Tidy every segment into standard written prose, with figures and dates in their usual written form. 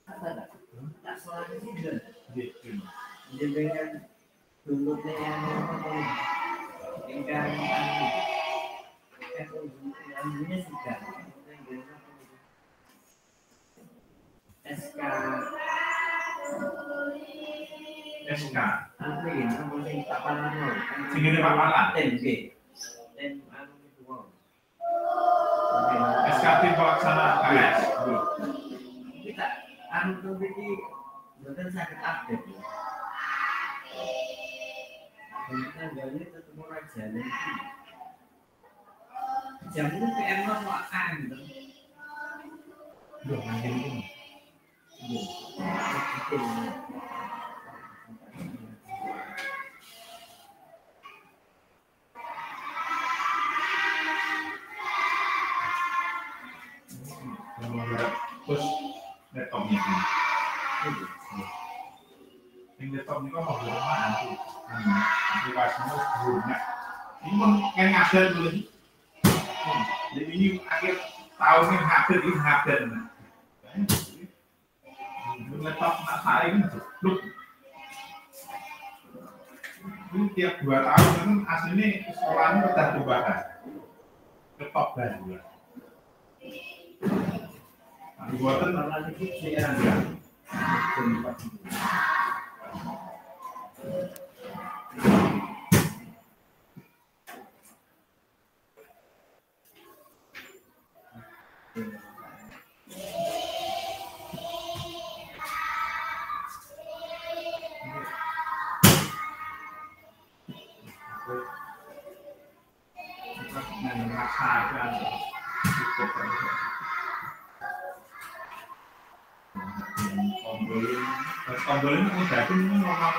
Tak soal sih dia dengan dulutnya yang ingkang ininya sudah SK apa ini kamu sing tak palano sing ngene Pak Malan ten anu itu wong SKT pelaksana KS kita anu tuh iki mboten saged update ya tanggalnya ketemu raja lagi jam itu PM lo makan gitu loh nang kene terus laptopnya ini laptop ini kok mau berapa nanti aplikasinya banyak ini pun kan ngajar dulu jadi ini akhir tahunnya hadir laptop nak saya ini jeblok ini tiap 2 tahun kan aslinya sekolahnya udah perubahan laptop baru buatan karena itu saya tombol ini udah itu normal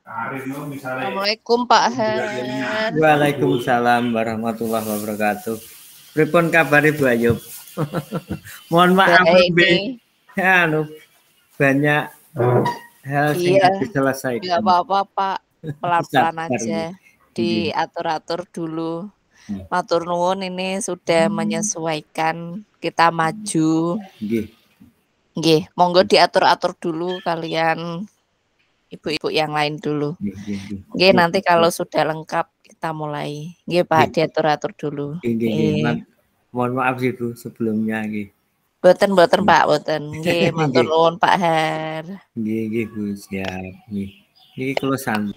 Karir itu misalnya Assalamualaikum Pak tidak jadinya. Her. Waalaikumsalam warahmatullahi wabarakatuh. Pripun kabar Ibu Ayub? Mohon maaf Baik lebih nih. anu banyak hal yang Iya, harus diselesaikan. nggak apa-apa Pak. Pelan-pelan Sabar, aja. nggih. Diatur-atur dulu. Hmm. Matur nuwun ini sudah menyesuaikan kita maju. Nggih. Nggih, monggo diatur-atur dulu kalian ibu-ibu yang lain dulu. Nggih, nggih, nggih. Nggih, nanti kalau sudah lengkap kita mulai. Nggih Pak, Nggih. diatur-atur dulu. Nggih, nggih, nggih. Nggih. Mohon maaf Ibu sebelumnya nggih. Boten Pak, boten. Nggih, matur Nggih. nuwun Pak Her. Nggih, nggih Bu, siap. Nggih. Niki kula sambut.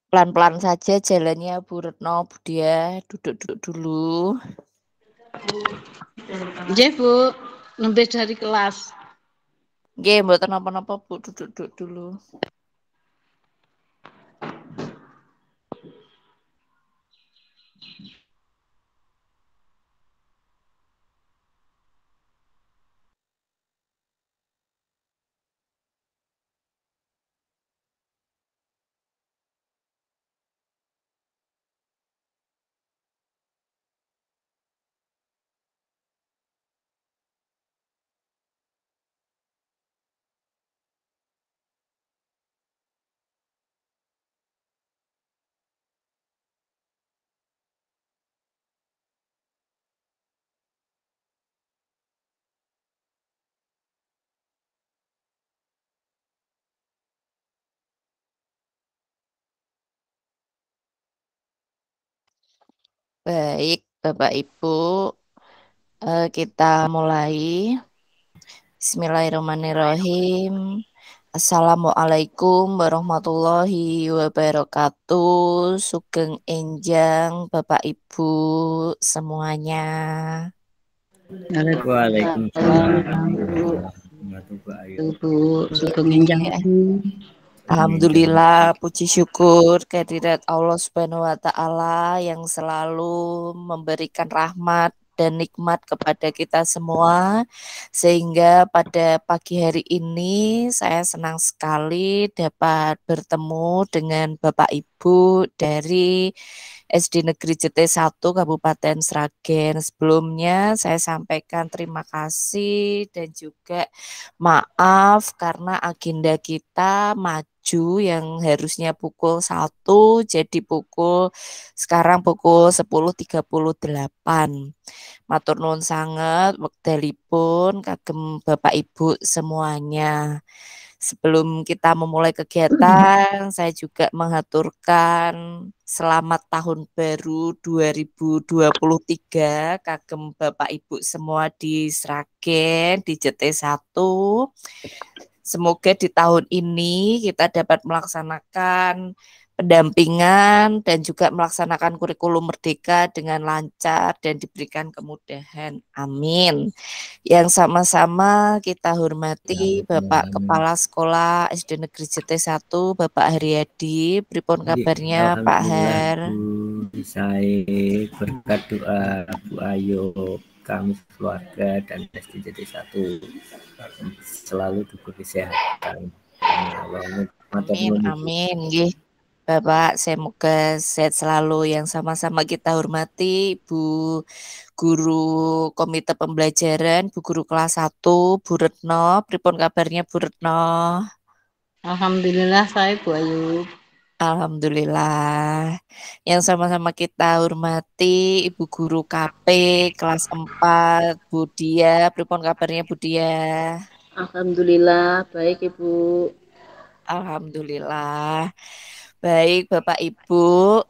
Pelan-pelan saja jalannya Bu Retno, Bu Dia, duduk-duduk dulu. Nggih, Bu. Nembe dari kelas. Nggih, mboten napa-napa Bu, duduk-duduk dulu. Baik, Bapak Ibu, kita mulai. Bismillahirrahmanirrahim. Assalamualaikum warahmatullahi wabarakatuh. Sugeng enjang Bapak Ibu semuanya. Waalaikumsalam warahmatullahi Bu, sugeng enjang. Alhamdulillah, puji syukur kehadirat Allah Subhanahu wa taala yang selalu memberikan rahmat dan nikmat kepada kita semua, sehingga pada pagi hari ini saya senang sekali dapat bertemu dengan Bapak Ibu dari SD Negeri JT 1 Kabupaten Sragen. Sebelumnya saya sampaikan terima kasih dan juga maaf karena agenda kita maju yang harusnya pukul 1 jadi sekarang pukul 10.38. Matur nuwun sanget wekdalipun kagem Bapak Ibu semuanya. Sebelum kita memulai kegiatan, saya juga mengaturkan selamat tahun baru 2023 kagem Bapak Ibu semua di Sragen, di JT1. Semoga di tahun ini kita dapat melaksanakan pendampingan dan juga melaksanakan kurikulum merdeka dengan lancar dan diberikan kemudahan. Amin. Yang sama-sama kita hormati Bapak Kepala Sekolah SD Negeri JT1, Bapak Haryadi. Pripun kabarnya Pak Har? Saya berkat doa Bu Ayu, kami keluarga dan SD JT1 selalu diberi kesehatan. Amin, amin. Nggih. Bapak, semoga sehat selalu. Yang sama-sama kita hormati Bu Guru Komite Pembelajaran, Bu Guru kelas 1, Bu Retno. Pripun kabarnya Bu Retno? Alhamdulillah saya Bu Ayu. Alhamdulillah. Yang sama-sama kita hormati Ibu Guru KP kelas 4, Bu Dia. Pripun kabarnya Bu Dia? Alhamdulillah baik Ibu. Alhamdulillah. Baik Bapak Ibu,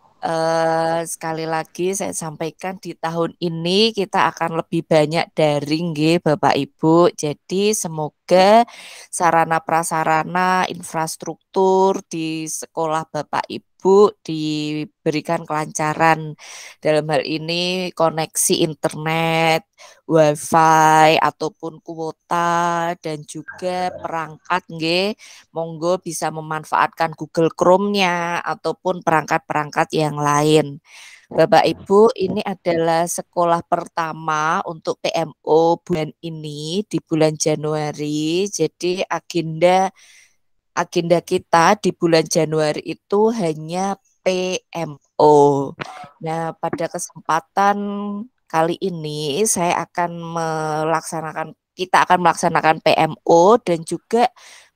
sekali lagi saya sampaikan di tahun ini kita akan lebih banyak daring nggih Bapak Ibu. Jadi semoga sarana prasarana infrastruktur di sekolah Bapak Ibu diberikan kelancaran. Dalam hal ini koneksi internet, wifi ataupun kuota dan juga perangkat nggih. Monggo bisa memanfaatkan Google Chrome-nya ataupun perangkat-perangkat yang lain. Bapak Ibu, ini adalah sekolah pertama untuk PMO bulan ini di bulan Januari. Jadi agenda kita di bulan Januari itu hanya PMO. Nah, pada kesempatan kali ini kita akan melaksanakan PMO dan juga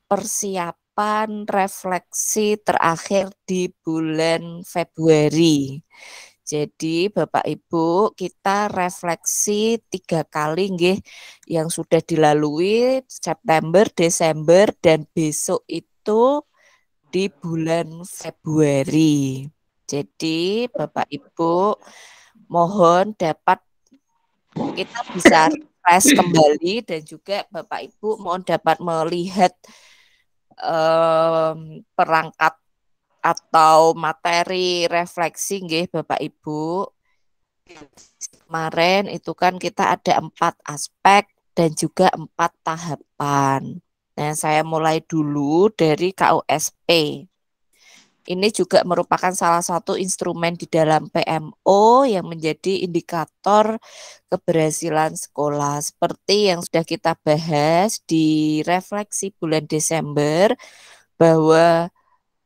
persiapan refleksi terakhir di bulan Februari. Jadi Bapak Ibu, kita refleksi 3 kali nggih yang sudah dilalui September, Desember, dan besok itu di bulan Februari. Jadi Bapak Ibu mohon kita bisa refresh kembali dan juga Bapak Ibu mohon dapat melihat perangkat atau materi refleksi nggih Bapak Ibu. Kemarin itu kan kita ada 4 aspek dan juga 4 tahapan. Nah, saya mulai dulu dari KUSP. Ini juga merupakan salah satu instrumen di dalam PMO yang menjadi indikator keberhasilan sekolah. Seperti yang sudah kita bahas di refleksi bulan Desember, bahwa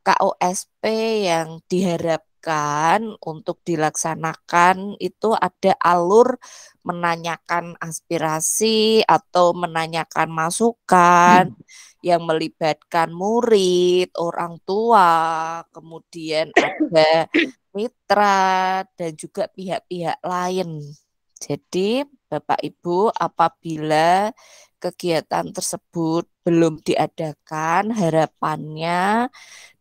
KUSP yang diharapkan untuk dilaksanakan itu ada alur menanyakan aspirasi atau menanyakan masukan yang melibatkan murid, orang tua, kemudian ada mitra dan juga pihak-pihak lain. Jadi Bapak Ibu, apabila kegiatan tersebut belum diadakan, harapannya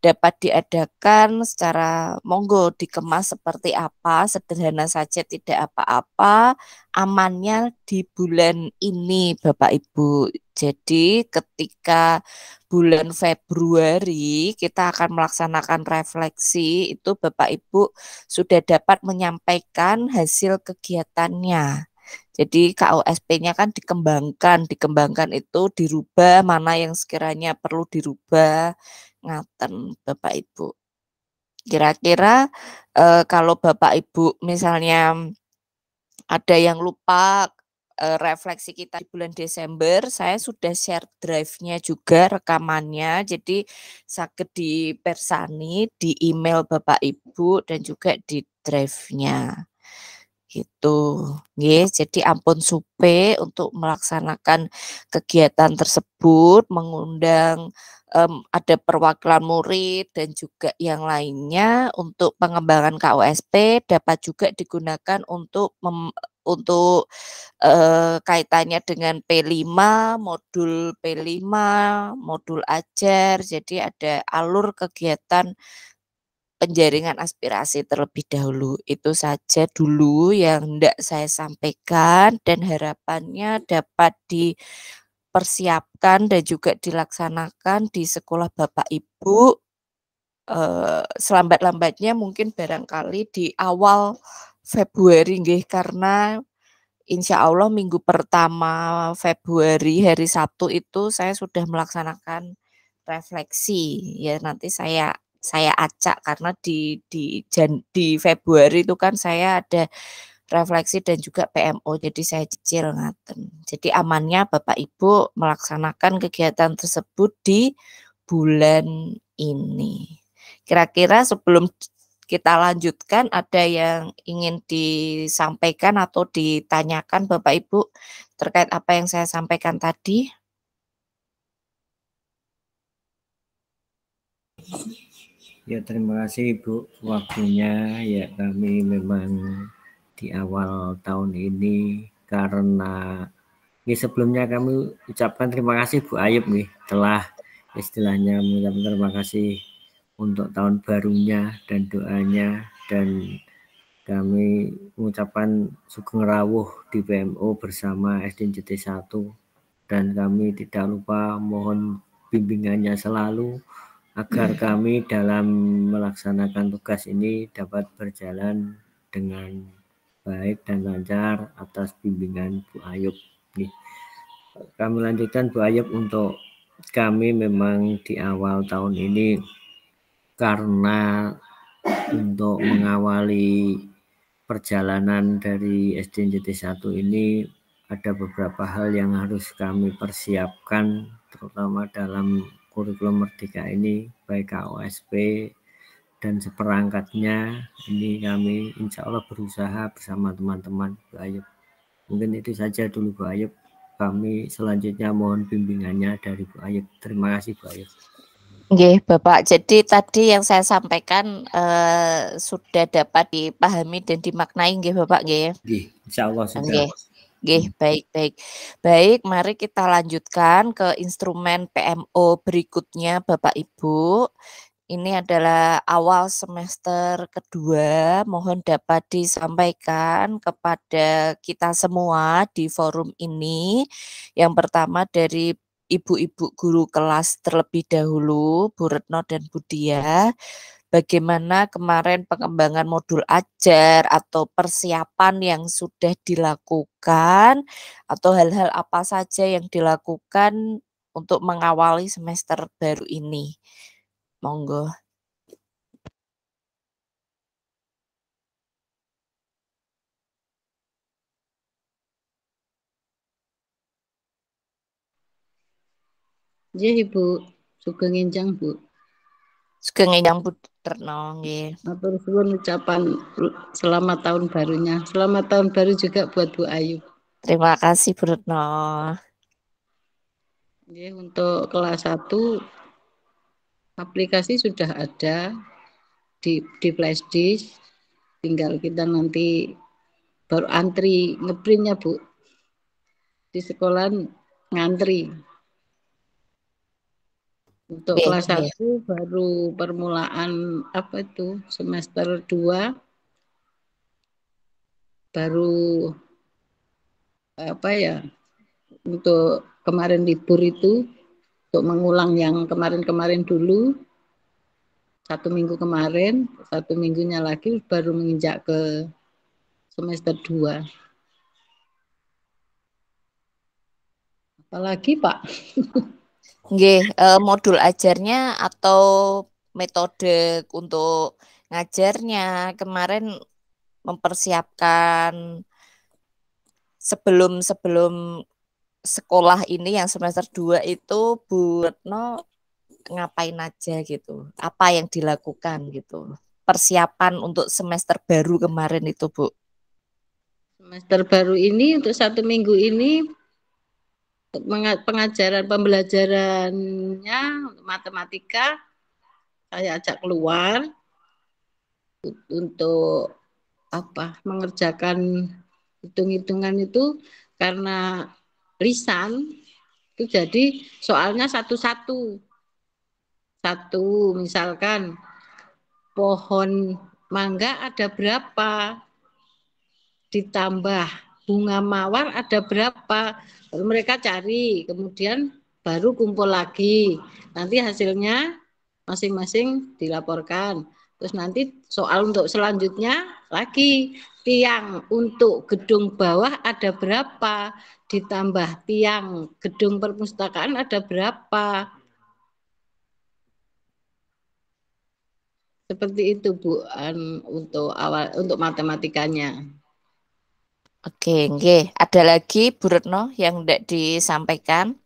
dapat diadakan secara monggo dikemas seperti apa, sederhana saja tidak apa-apa, amannya di bulan ini Bapak Ibu. Jadi ketika bulan Februari kita akan melaksanakan refleksi, itu Bapak Ibu sudah dapat menyampaikan hasil kegiatannya. Jadi KUSP-nya kan dikembangkan itu dirubah, mana yang sekiranya perlu dirubah, ngaten Bapak Ibu. Kira-kira kalau Bapak Ibu misalnya ada yang lupa refleksi kita di bulan Desember, saya sudah share drive-nya juga rekamannya, jadi saged dipersani di email Bapak Ibu dan juga di drive-nya. Gitu. Nggih, jadi ampun supe untuk melaksanakan kegiatan tersebut, mengundang ada perwakilan murid dan juga yang lainnya untuk pengembangan KUSP dapat juga digunakan untuk kaitannya dengan P5, modul P5, modul ajar. Jadi ada alur kegiatan penjaringan aspirasi terlebih dahulu. Itu saja dulu yang hendak saya sampaikan dan harapannya dapat dipersiapkan dan juga dilaksanakan di sekolah Bapak Ibu selambat-lambatnya mungkin barangkali di awal Februari nggih, karena insya Allah minggu pertama Februari hari Sabtu itu saya sudah melaksanakan refleksi. Ya nanti saya acak karena di Februari itu kan saya ada refleksi dan juga PMO, jadi saya cicil ngaten. Jadi amannya Bapak Ibu melaksanakan kegiatan tersebut di bulan ini. Kira-kira sebelum kita lanjutkan, ada yang ingin disampaikan atau ditanyakan Bapak Ibu terkait apa yang saya sampaikan tadi? Ya, terima kasih Ibu waktunya. Ya, kami memang di awal tahun ini karena sebelumnya kami ucapkan terima kasih Bu Ayub nih telah istilahnya mengucapkan terima kasih untuk tahun barunya dan doanya, dan kami mengucapkan sugeng rawuh di PMO bersama SDNJT 1, dan kami tidak lupa mohon bimbingannya selalu agar kami dalam melaksanakan tugas ini dapat berjalan dengan baik dan lancar atas bimbingan Bu Ayub. Kami lanjutkan Bu Ayub, untuk kami memang di awal tahun ini karena untuk mengawali perjalanan dari SDNJT 1 ini ada beberapa hal yang harus kami persiapkan, terutama dalam kurikulum Merdeka ini, baik KUSP dan seperangkatnya. Ini kami insya Allah berusaha bersama teman-teman Bu Ayub. Mungkin itu saja dulu Bu Ayub. Kami selanjutnya mohon bimbingannya dari Bu Ayub. Terima kasih Bu Ayub. Nggih, Bapak. Jadi tadi yang saya sampaikan sudah dapat dipahami dan dimaknai nggih Bapak nggih? Nggih, insya Allah sudah. Nggih. Nggih, baik. Baik, mari kita lanjutkan ke instrumen PMO berikutnya Bapak Ibu. Ini adalah awal semester kedua, mohon dapat disampaikan kepada kita semua di forum ini. Yang pertama dari ibu-ibu guru kelas terlebih dahulu, Bu Retno dan Bu Dia. bagaimana kemarin pengembangan modul ajar atau persiapan yang sudah dilakukan atau hal-hal apa saja yang dilakukan untuk mengawali semester baru ini. Monggo. Nggih, Ibu. Sugeng enjang, Bu. Sugeng enjang Bu Retno nggih. Matur suwun ucapan selamat tahun barunya. Selamat tahun baru juga buat Bu Ayu. Terima kasih Bu Retno. Nggih, untuk kelas 1 aplikasi sudah ada di flashdisk. Tinggal kita nanti baru antri ngeprintnya, Bu. Di sekolah ngantri. Untuk Nggih, kelas nggih. 1 baru permulaan apa itu semester 2 baru apa ya untuk kemarin libur itu untuk mengulang yang kemarin-kemarin dulu 1 minggu kemarin 1 minggunya lagi baru menginjak ke semester 2. Apalagi Pak? Nggih, modul ajarnya atau metode untuk ngajarnya kemarin mempersiapkan sebelum sekolah ini yang semester 2 itu Bu Retno ngapain aja gitu? Apa yang dilakukan gitu? Persiapan untuk semester baru kemarin itu, Bu. Semester baru ini untuk 1 minggu ini pengajaran pembelajarannya matematika saya ajak keluar untuk apa mengerjakan hitung-hitungan itu karena lisan itu jadi soalnya satu-satu misalkan pohon mangga ada berapa ditambah bunga mawar ada berapa lalu mereka cari kemudian baru kumpul lagi nanti hasilnya masing-masing dilaporkan terus nanti soal untuk selanjutnya lagi tiang untuk gedung bawah ada berapa ditambah tiang gedung perpustakaan ada berapa seperti itu Bu untuk awal untuk matematikanya. Oke, nggih. Ada lagi Bu Retno yang tidak disampaikan?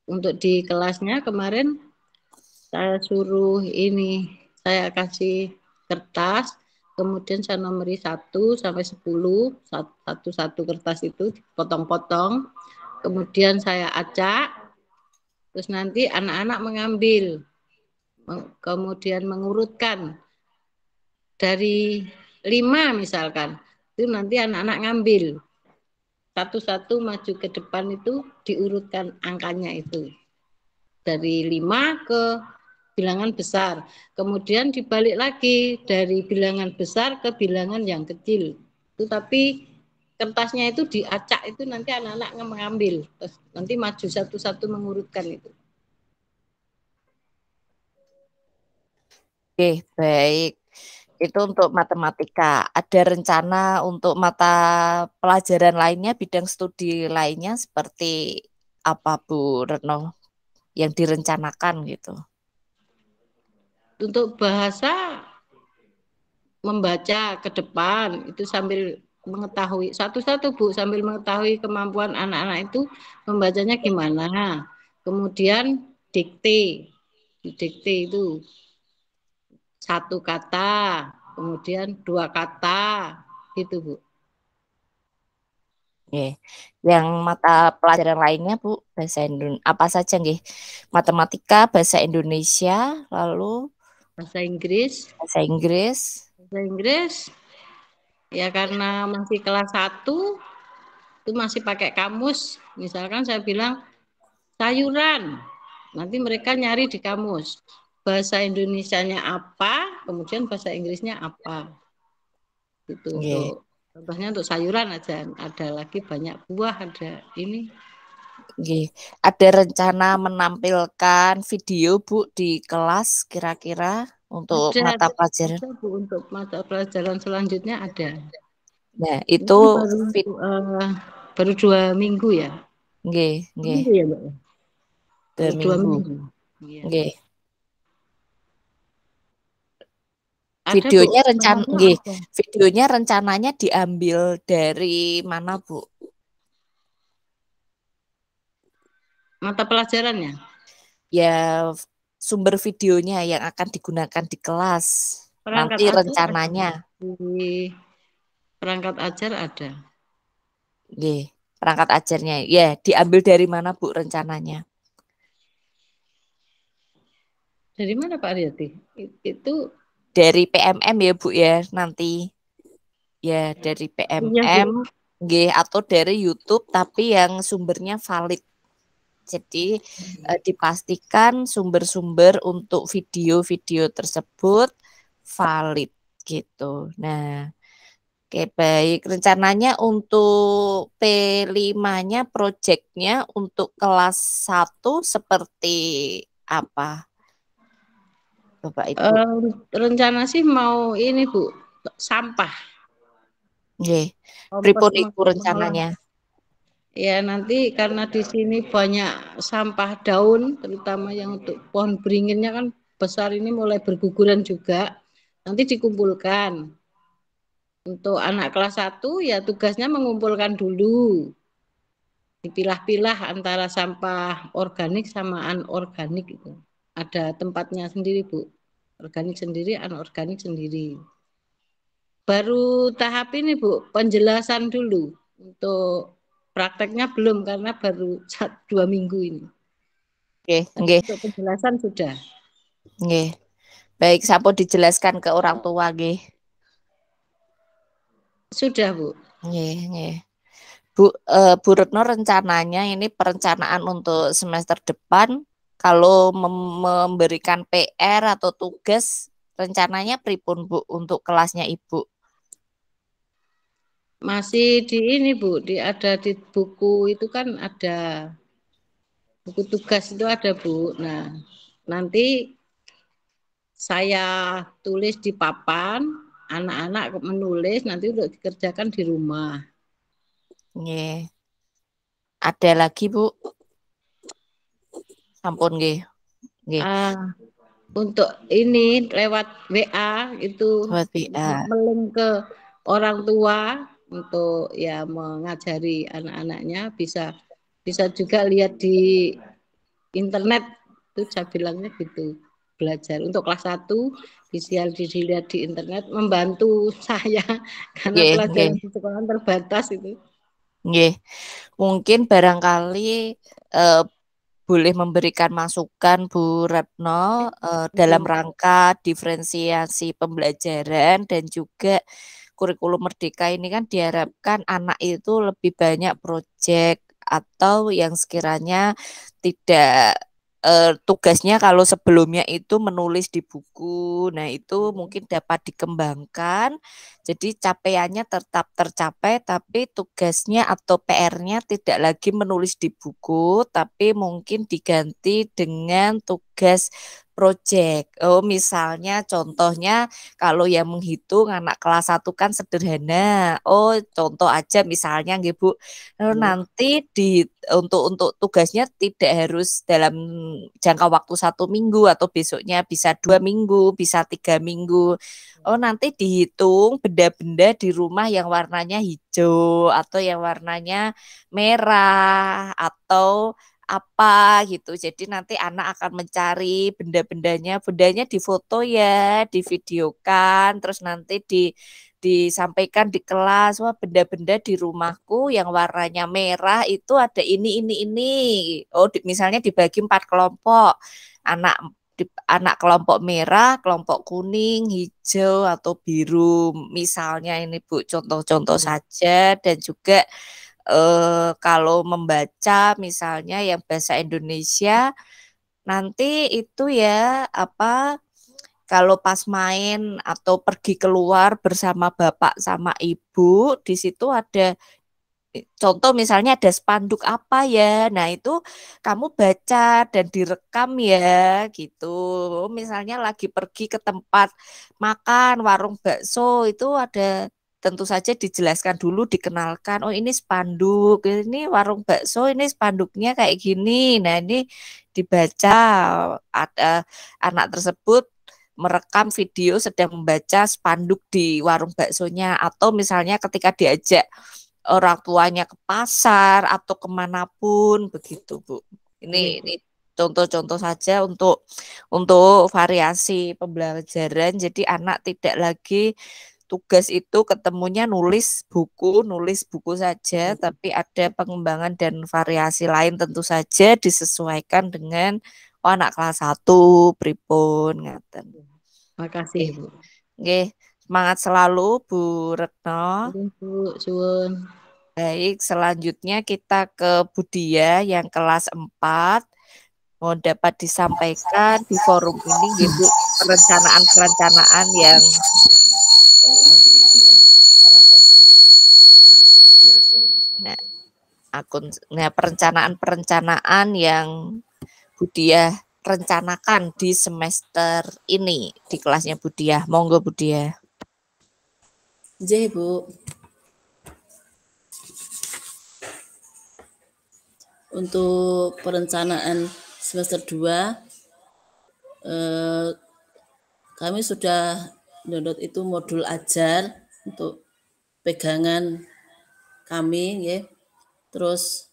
Untuk di kelasnya kemarin saya suruh ini, saya kasih kertas, kemudian saya nomori 1 sampai 10, satu kertas itu dipotong-potong, kemudian saya acak, terus nanti anak-anak mengambil, kemudian mengurutkan dari 5 misalkan, itu nanti anak-anak ngambil. Satu-satu maju ke depan itu diurutkan angkanya itu. Dari 5 ke bilangan besar. Kemudian dibalik lagi dari bilangan besar ke bilangan yang kecil. Itu tapi kertasnya itu diacak itu nanti anak-anak mengambil. Terus nanti maju satu-satu mengurutkan itu. Oke, baik. Itu untuk matematika. Ada rencana untuk mata pelajaran lainnya, bidang studi lainnya seperti apa Bu Retno yang direncanakan gitu? Untuk bahasa membaca ke depan itu sambil mengetahui satu-satu Bu sambil mengetahui kemampuan anak-anak itu membacanya gimana. Kemudian dikte itu 1 kata, kemudian 2 kata, gitu Bu. Oke. Yang mata pelajaran lainnya Bu, bahasa Indonesia apa saja nggih? Matematika, bahasa Indonesia, lalu Bahasa Inggris. bahasa Inggris. Bahasa Inggris ya karena masih kelas 1 itu masih pakai kamus. Misalkan saya bilang sayuran, nanti mereka nyari di kamus. Bahasa Indonesianya apa, kemudian bahasa Inggrisnya apa. Itu Nggih. untuk contohnya untuk sayuran aja, ada lagi banyak buah, ada ini Nggih. Ada rencana menampilkan video Bu di kelas kira-kira untuk mata pelajaran? Ada Bu, untuk mata pelajaran selanjutnya ada. Nah, Ini itu baru 2 minggu ya. nggih, nggih. Minggu ya, Mbak? 2 Baru 2 minggu. minggu. Iya. Nggih. Ada, Videonya Bu. nggih. Ada. Videonya rencananya diambil dari mana, Bu? Mata pelajarannya? Ya, sumber videonya yang akan digunakan di kelas. Perangkat Nanti ajar rencananya. di perangkat ajar ada. Nggih, perangkat ajarnya. Ya, diambil dari mana, Bu, rencananya? Dari mana Pak Aryati? Itu Dari PMM ya, Bu ya, nanti. Ya, dari PMM, nggih, atau dari YouTube tapi yang sumbernya valid. Jadi dipastikan sumber-sumber untuk video-video tersebut valid gitu. Nah, oke baik. Rencananya untuk P5-nya proyeknya untuk kelas 1 seperti apa? Bapak Ibu. Rencana sih mau ini Bu, sampah. Nggih. Pripun iku rencananya? Ya nanti karena di sini banyak sampah daun, terutama yang untuk pohon beringinnya kan besar ini mulai berguguran juga. Nanti dikumpulkan. Untuk anak kelas 1 ya tugasnya mengumpulkan dulu. Dipilah-pilah antara sampah organik sama anorganik itu. Ada tempatnya sendiri, Bu. Organik sendiri, anorganik sendiri. Baru tahap ini, Bu, penjelasan dulu. Untuk prakteknya belum karena baru 2 minggu ini. Oke, nggih. Untuk penjelasan sudah. Nggih. Baik, sampun dijelaskan ke orang tua nggih. Sudah, Bu. Nggih, nggih. Bu Retno rencananya ini perencanaan untuk semester depan kalau memberikan PR atau tugas rencananya pripun Bu untuk kelasnya Ibu? Masih di ini Bu, ada di buku itu kan ada buku tugas itu ada Bu. Nah, nanti saya tulis di papan, anak-anak menulis nanti untuk dikerjakan di rumah. Nggih. Ada lagi Bu? Sampun nggih. Nggih. Untuk ini lewat WA itu melink ke orang tua untuk ya mengajari anak-anaknya bisa juga lihat di internet itu saya bilangnya gitu, belajar untuk kelas 1 bisa dilihat di internet, membantu saya karena pelajaran di sekolah terbatas itu. Nggih. Mungkin barangkali boleh memberikan masukan Bu Retno dalam rangka diferensiasi pembelajaran dan juga kurikulum merdeka ini kan diharapkan anak itu lebih banyak proyek atau yang sekiranya tidak tugasnya kalau sebelumnya itu menulis di buku. Nah, itu mungkin dapat dikembangkan. Jadi capaiannya tetap tercapai tapi tugasnya atau PR-nya tidak lagi menulis di buku tapi mungkin diganti dengan tugas proyek. Oh, misalnya contohnya kalau yang menghitung anak kelas 1 kan sederhana. Oh, contoh aja misalnya nggih Bu. Nanti untuk tugasnya tidak harus dalam jangka waktu 1 minggu atau besoknya bisa 2 minggu, bisa 3 minggu. Oh, nanti dihitung benda-benda di rumah yang warnanya hijau atau yang warnanya merah atau apa gitu. Jadi nanti anak akan mencari bendanya difoto ya, divideokan, terus nanti disampaikan di kelas, wah benda-benda di rumahku yang warnanya merah itu ada ini. Oh, misalnya dibagi 4 kelompok. Anak kelompok merah, kelompok kuning, hijau atau biru. Misalnya ini Bu, contoh-contoh saja dan juga kalau membaca misalnya yang bahasa Indonesia nanti itu ya kalau pas main atau pergi keluar bersama bapak sama ibu di situ ada contoh misalnya ada spanduk apa ya, nah itu kamu baca dan direkam ya gitu. Misalnya lagi pergi ke tempat makan, warung bakso itu ada tentu saja dijelaskan dulu, dikenalkan, oh ini spanduk, ini warung bakso, ini spanduknya kayak gini. Nah ini dibaca, ada anak tersebut merekam video sedang membaca spanduk di warung baksonya, atau misalnya ketika diajak orang tuanya ke pasar atau kemanapun begitu Bu. Ini contoh-contoh saja untuk variasi pembelajaran. Jadi anak tidak lagi tugas itu ketemunya nulis buku saja, tapi ada pengembangan dan variasi lain tentu saja disesuaikan dengan anak kelas 1 pripun ngaten. Makasih Bu. Nggih, semangat selalu Bu Retno. Bu, suwun. Baik, selanjutnya kita ke Budia yang kelas 4. Mohon dapat disampaikan di forum ini gitu perencanaan-perencanaan yang perencanaan yang Budia rencanakan di semester ini di kelasnya Budia. Monggo Budia. Nggih, Bu. Untuk perencanaan semester 2 kami sudah download itu modul ajar untuk pegangan kami ya. Terus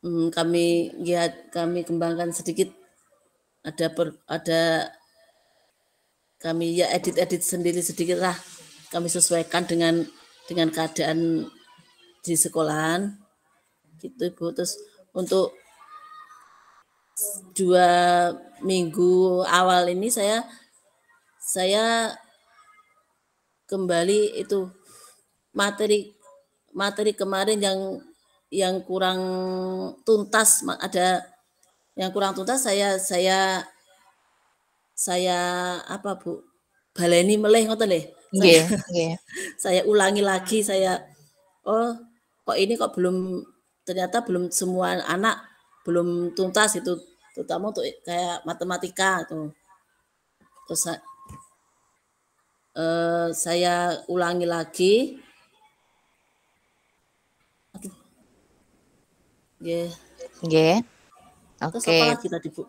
kami kembangkan sedikit, ada kami ya edit sendiri sedikit lah, kami sesuaikan dengan keadaan di sekolahan gitu Bu. Terus untuk 2 minggu awal ini saya kembali itu materi kemarin yang kurang tuntas, ada yang kurang tuntas, saya apa Bu, baleni meleh ngoten nggih. Saya ulangi lagi, kok ini kok ternyata belum semua anak belum tuntas itu, terutama untuk kayak matematika tuh. Terus saya ulangi lagi. Terus apa lagi tadi Bu?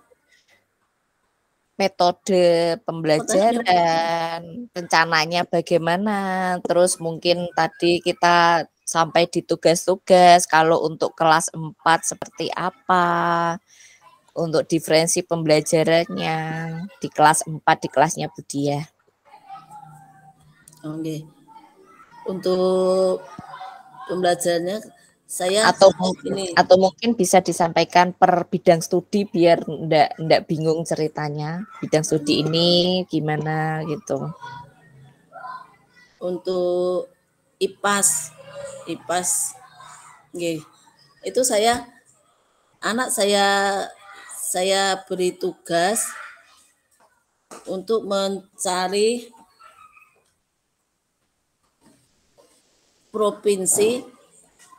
Metode pembelajaran, rencananya bagaimana, terus mungkin tadi kita sampai di tugas-tugas, kalau untuk kelas 4 seperti apa, untuk diferensi pembelajarannya di kelas 4 di kelasnya Budia. Oke. Untuk pembelajarannya saya atau mungkin bisa disampaikan per bidang studi biar enggak bingung ceritanya, bidang studi ini gimana gitu. Untuk IPAS nggih, itu anak saya beri tugas untuk mencari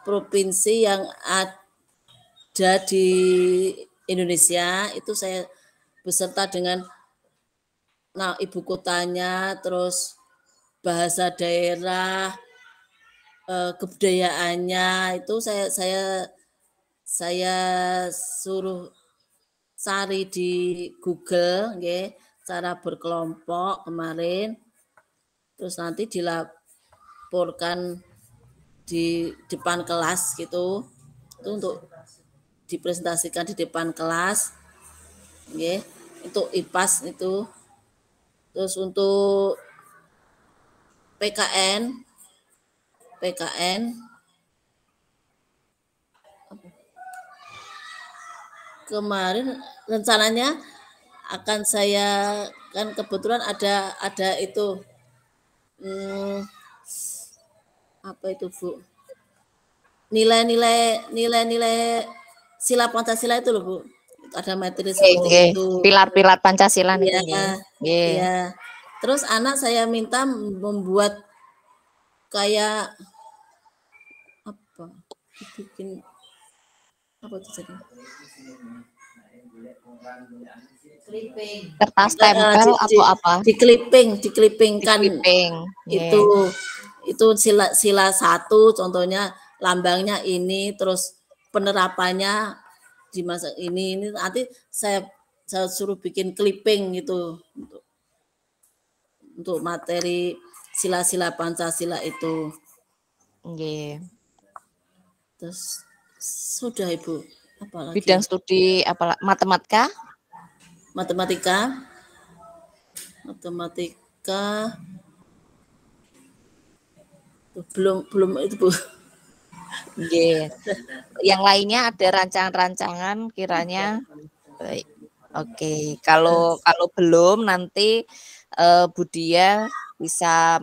provinsi yang ada di Indonesia. Itu saya beserta dengan ibu kotanya, terus bahasa daerah, kebudayaannya, itu saya suruh cari di Google nggih, cara berkelompok kemarin. Terus nanti dilaporkan di depan kelas gitu, itu untuk dipresentasikan di depan kelas, okay. Untuk IPAS itu. Terus untuk PKN kemarin rencananya akan saya, kan kebetulan ada itu apa itu Bu, nilai sila Pancasila itu loh Bu, ada materi seperti itu, pilar-pilar Pancasila nih. Iya. Terus anak saya minta membuat kayak bikin apa tuh tadi? Kertas tempel atau apa? Dikelipingkan. Yeah. Itu sila 1 contohnya lambangnya ini, terus penerapannya di masa ini nanti saya suruh bikin clipping gitu untuk materi sila-sila Pancasila itu. Yeah. Terus sudah Ibu, apa lagi? Bidang studi apa? Matematika? Matematika belum itu Bu. Yeah. Yang lainnya ada rancangan-rancangan kiranya. Baik. Oke, kalau belum nanti Bu Dia bisa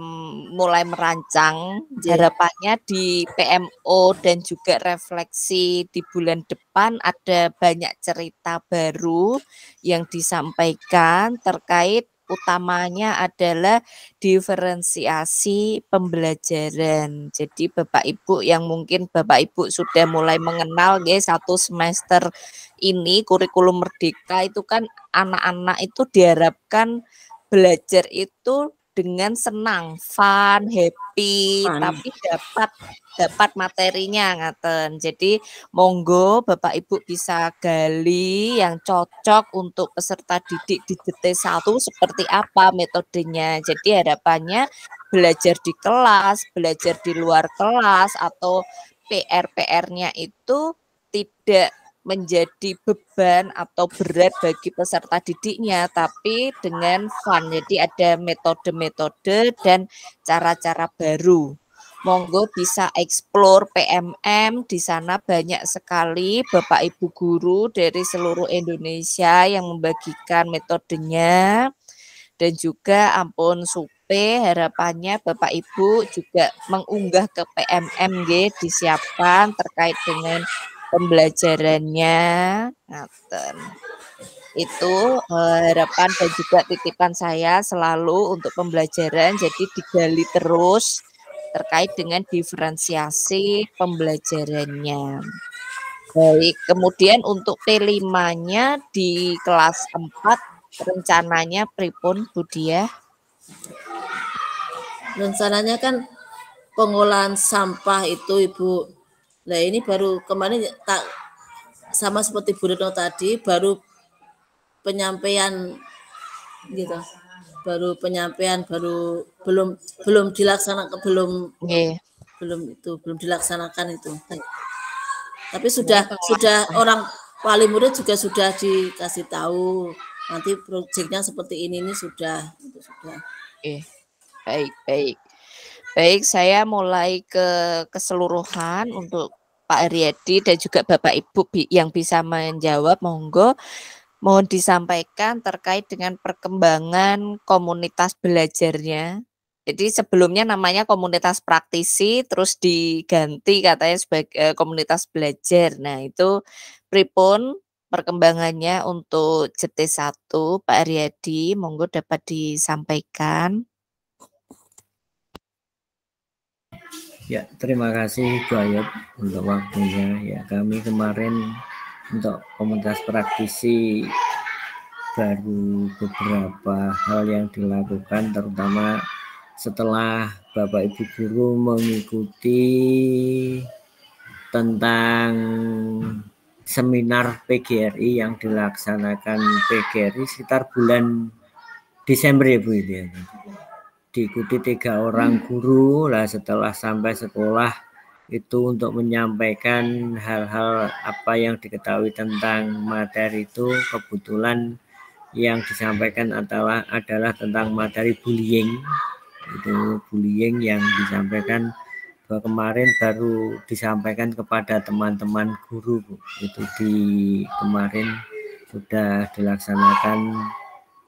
mulai merancang. Harapannya di PMO dan juga refleksi di bulan depan ada banyak cerita baru yang disampaikan terkait utamanya adalah diferensiasi pembelajaran. Jadi Bapak Ibu yang mungkin Bapak Ibu sudah mulai mengenal guys, 1 semester ini kurikulum merdeka itu kan anak-anak itu diharapkan belajar itu dengan senang, fun, happy, tapi dapat materinya ngaten. Jadi monggo Bapak Ibu bisa gali yang cocok untuk peserta didik di JT1 seperti apa metodenya. Jadi harapannya belajar di kelas, belajar di luar kelas atau PR-PR-nya itu tidak menjadi beban atau berat bagi peserta didiknya, tapi dengan fun. Jadi ada metode-metode dan cara-cara baru. Monggo bisa explore PMM, di sana banyak sekali Bapak Ibu guru dari seluruh Indonesia yang membagikan metodenya. Dan juga ampun supe, harapannya Bapak Ibu juga mengunggah ke PMM disiapkan terkait dengan pembelajarannya. Ngaten. Itu harapan dan juga titipan saya selalu untuk pembelajaran, jadi digali terus terkait dengan diferensiasi pembelajarannya. Baik, kemudian untuk P5-nya di kelas 4 rencananya pripun Bu Dia? Rencananya kan pengolahan sampah itu Ibu. Nah ini baru kemarin tak sama seperti Bu Retno tadi, baru penyampaian gitu, baru belum dilaksanakan, belum dilaksanakan itu. Tapi sudah orang wali murid juga sudah dikasih tahu nanti proyeknya seperti ini sudah. Baik, saya mulai ke keseluruhan untuk Pak Aryadi dan juga Bapak Ibu yang bisa menjawab, monggo mohon disampaikan terkait dengan perkembangan komunitas belajarnya. Jadi sebelumnya namanya komunitas praktisi, terus diganti katanya sebagai komunitas belajar. Nah itu pripun perkembangannya untuk JT1 Pak Aryadi, monggo dapat disampaikan. Ya, terima kasih Bu Ayub untuk waktunya. Ya, kami kemarin untuk komunitas praktisi baru beberapa hal yang dilakukan, terutama setelah Bapak Ibu guru mengikuti tentang seminar PGRI yang dilaksanakan PGRI sekitar bulan Desember ya Bu ini. Diikuti 3 orang guru lah, setelah sampai sekolah itu untuk menyampaikan hal-hal apa yang diketahui tentang materi itu. Kebetulan yang disampaikan adalah tentang materi bullying. Itu bullying yang disampaikan bahwa kemarin baru disampaikan kepada teman-teman guru Bu. Itu kemarin sudah dilaksanakan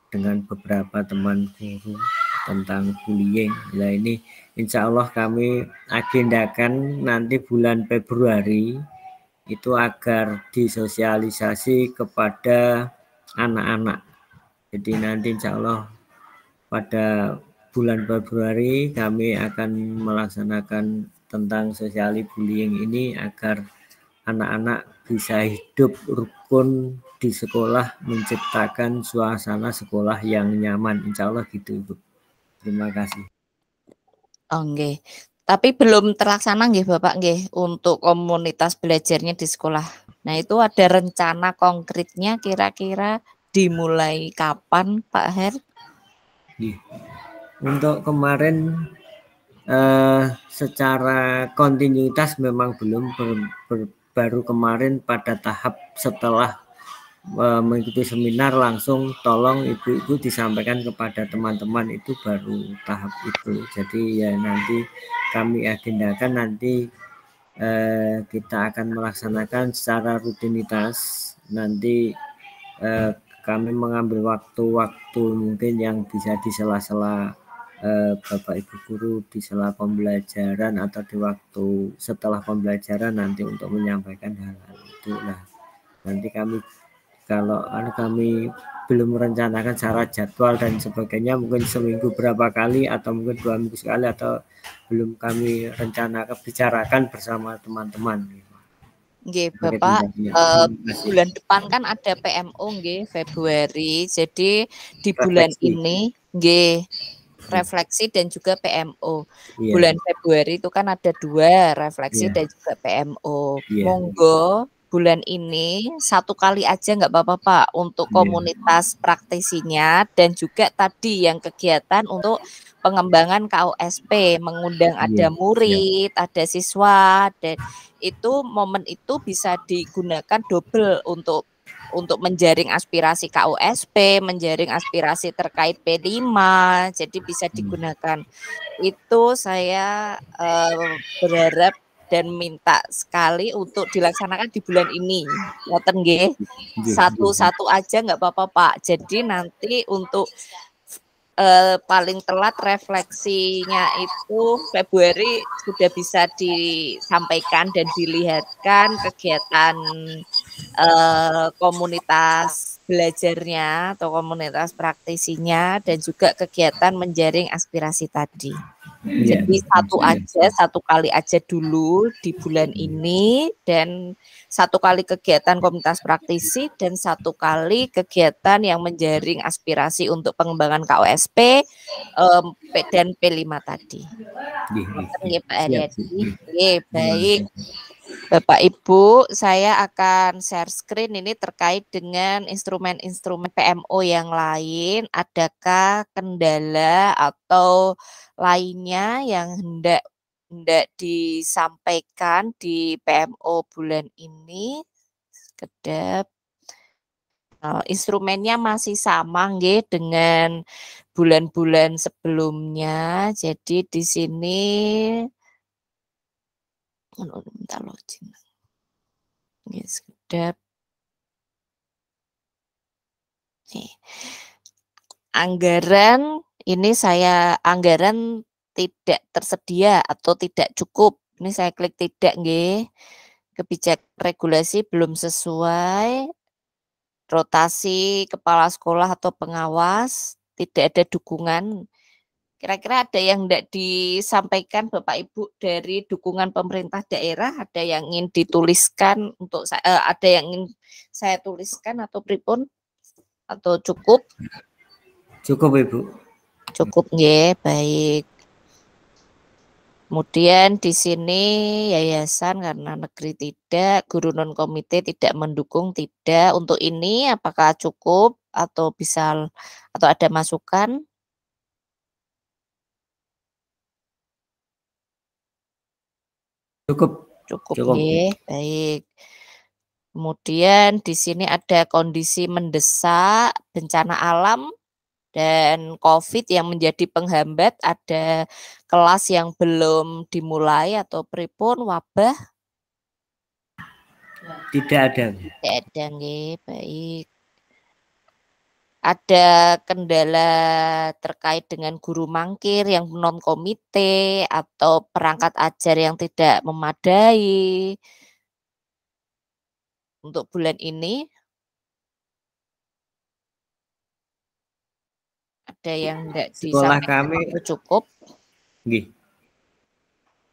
dengan beberapa teman guru tentang bullying. Nah ini insya Allah kami agendakan nanti bulan Februari itu agar disosialisasi kepada anak-anak. Jadi nanti insya Allah pada bulan Februari kami akan melaksanakan tentang social bullying ini agar anak-anak bisa hidup rukun di sekolah, menciptakan suasana sekolah yang nyaman. Insya Allah gitu, Ibu. Terima kasih. Oke. Tapi belum terlaksana nggih Bapak nggih untuk komunitas belajarnya di sekolah. Nah, itu ada rencana konkretnya kira-kira dimulai kapan, Pak Her? Untuk kemarin secara kontinuitas memang belum, baru kemarin pada tahap setelah mengikuti seminar langsung tolong ibu-ibu disampaikan kepada teman-teman, itu baru tahap itu. Jadi ya nanti kami agendakan nanti kita akan melaksanakan secara rutinitas. Nanti kami mengambil waktu-waktu mungkin yang bisa di sela-sela Bapak Ibu guru, di sela pembelajaran atau di waktu setelah pembelajaran nanti untuk menyampaikan hal-hal itu. Nah, nanti kalau kami belum merencanakan secara jadwal dan sebagainya, mungkin seminggu berapa kali atau mungkin 2 minggu sekali, atau belum kami rencanakan bicarakan bersama teman-teman. Nggih, Bapak, bulan depan kan ada PMO nggih, Februari. Jadi di bulan ini nggih refleksi dan juga PMO. Bulan Februari itu kan ada 2, refleksi dan juga PMO. Monggo bulan ini 1 kali aja nggak apa-apa Pak untuk komunitas praktisinya, dan juga tadi yang kegiatan untuk pengembangan KUSP, mengundang ada murid, ada siswa, dan itu momen itu bisa digunakan double untuk menjaring aspirasi KUSP, menjaring aspirasi terkait P5, jadi bisa digunakan. Itu saya berharap dan minta sekali untuk dilaksanakan di bulan ini. Ngoten nggih. Satu-satu aja nggak apa-apa Pak. Jadi nanti untuk paling telat refleksinya itu Februari sudah bisa disampaikan dan dilihatkan kegiatan komunitas belajarnya atau komunitas praktisinya, dan juga kegiatan menjaring aspirasi tadi. Jadi 1 kali aja dulu di bulan ini, dan 1 kali kegiatan komunitas praktisi, dan 1 kali kegiatan yang menjaring aspirasi untuk pengembangan KUSP dan P5 tadi. Nggih Pak Aryadi. Nggih, baik. Bapak Ibu, saya akan share screen ini terkait dengan instrumen-instrumen PMO yang lain. Adakah kendala atau lainnya yang hendak disampaikan di PMO bulan ini? Sekedap. Instrumennya masih sama nggih dengan bulan-bulan sebelumnya. Jadi di sini minta login. Ya, sekedap. Anggaran ini anggaran tidak tersedia atau tidak cukup. Ini saya klik tidak nggih. Kebijakan regulasi belum sesuai. Rotasi kepala sekolah atau pengawas, tidak ada dukungan. Kira-kira ada yang tidak disampaikan Bapak Ibu dari dukungan pemerintah daerah? Ada yang ingin dituliskan untuk ada yang ingin saya tuliskan atau pripun? Atau cukup? Cukup Ibu. Cukup nggih, baik. Kemudian di sini yayasan karena negeri tidak, guru non komite tidak mendukung, tidak. Untuk ini apakah cukup atau bisa atau ada masukan? Cukup. Cukup. Nggih, baik. Kemudian di sini ada kondisi mendesak, bencana alam dan COVID yang menjadi penghambat, ada kelas yang belum dimulai atau pripun, wabah? Tidak ada. Tidak ada, nggih, baik. Ada kendala terkait dengan guru mangkir yang non komite atau perangkat ajar yang tidak memadai untuk bulan ini? Ada yang tidak sekolah disampaikan kami cukup? Nggih.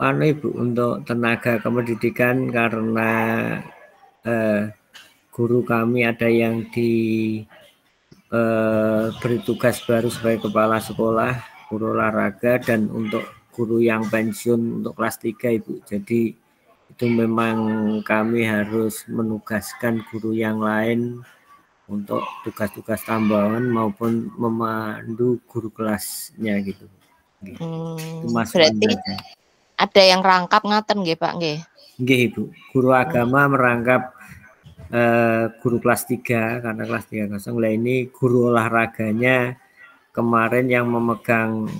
Ibu untuk tenaga kependidikan karena guru kami ada yang beri tugas baru sebagai kepala sekolah, guru olahraga, dan untuk guru yang pensiun untuk kelas 3 Ibu. Jadi itu memang kami harus menugaskan guru yang lain untuk tugas-tugas tambahan maupun memandu guru kelasnya gitu. Berarti ada yang rangkap ngaten nggih Pak nggih? Nggih Ibu, guru agama merangkap guru kelas 3 karena kelas 3 kosong. Lah ini guru olahraganya kemarin yang memegang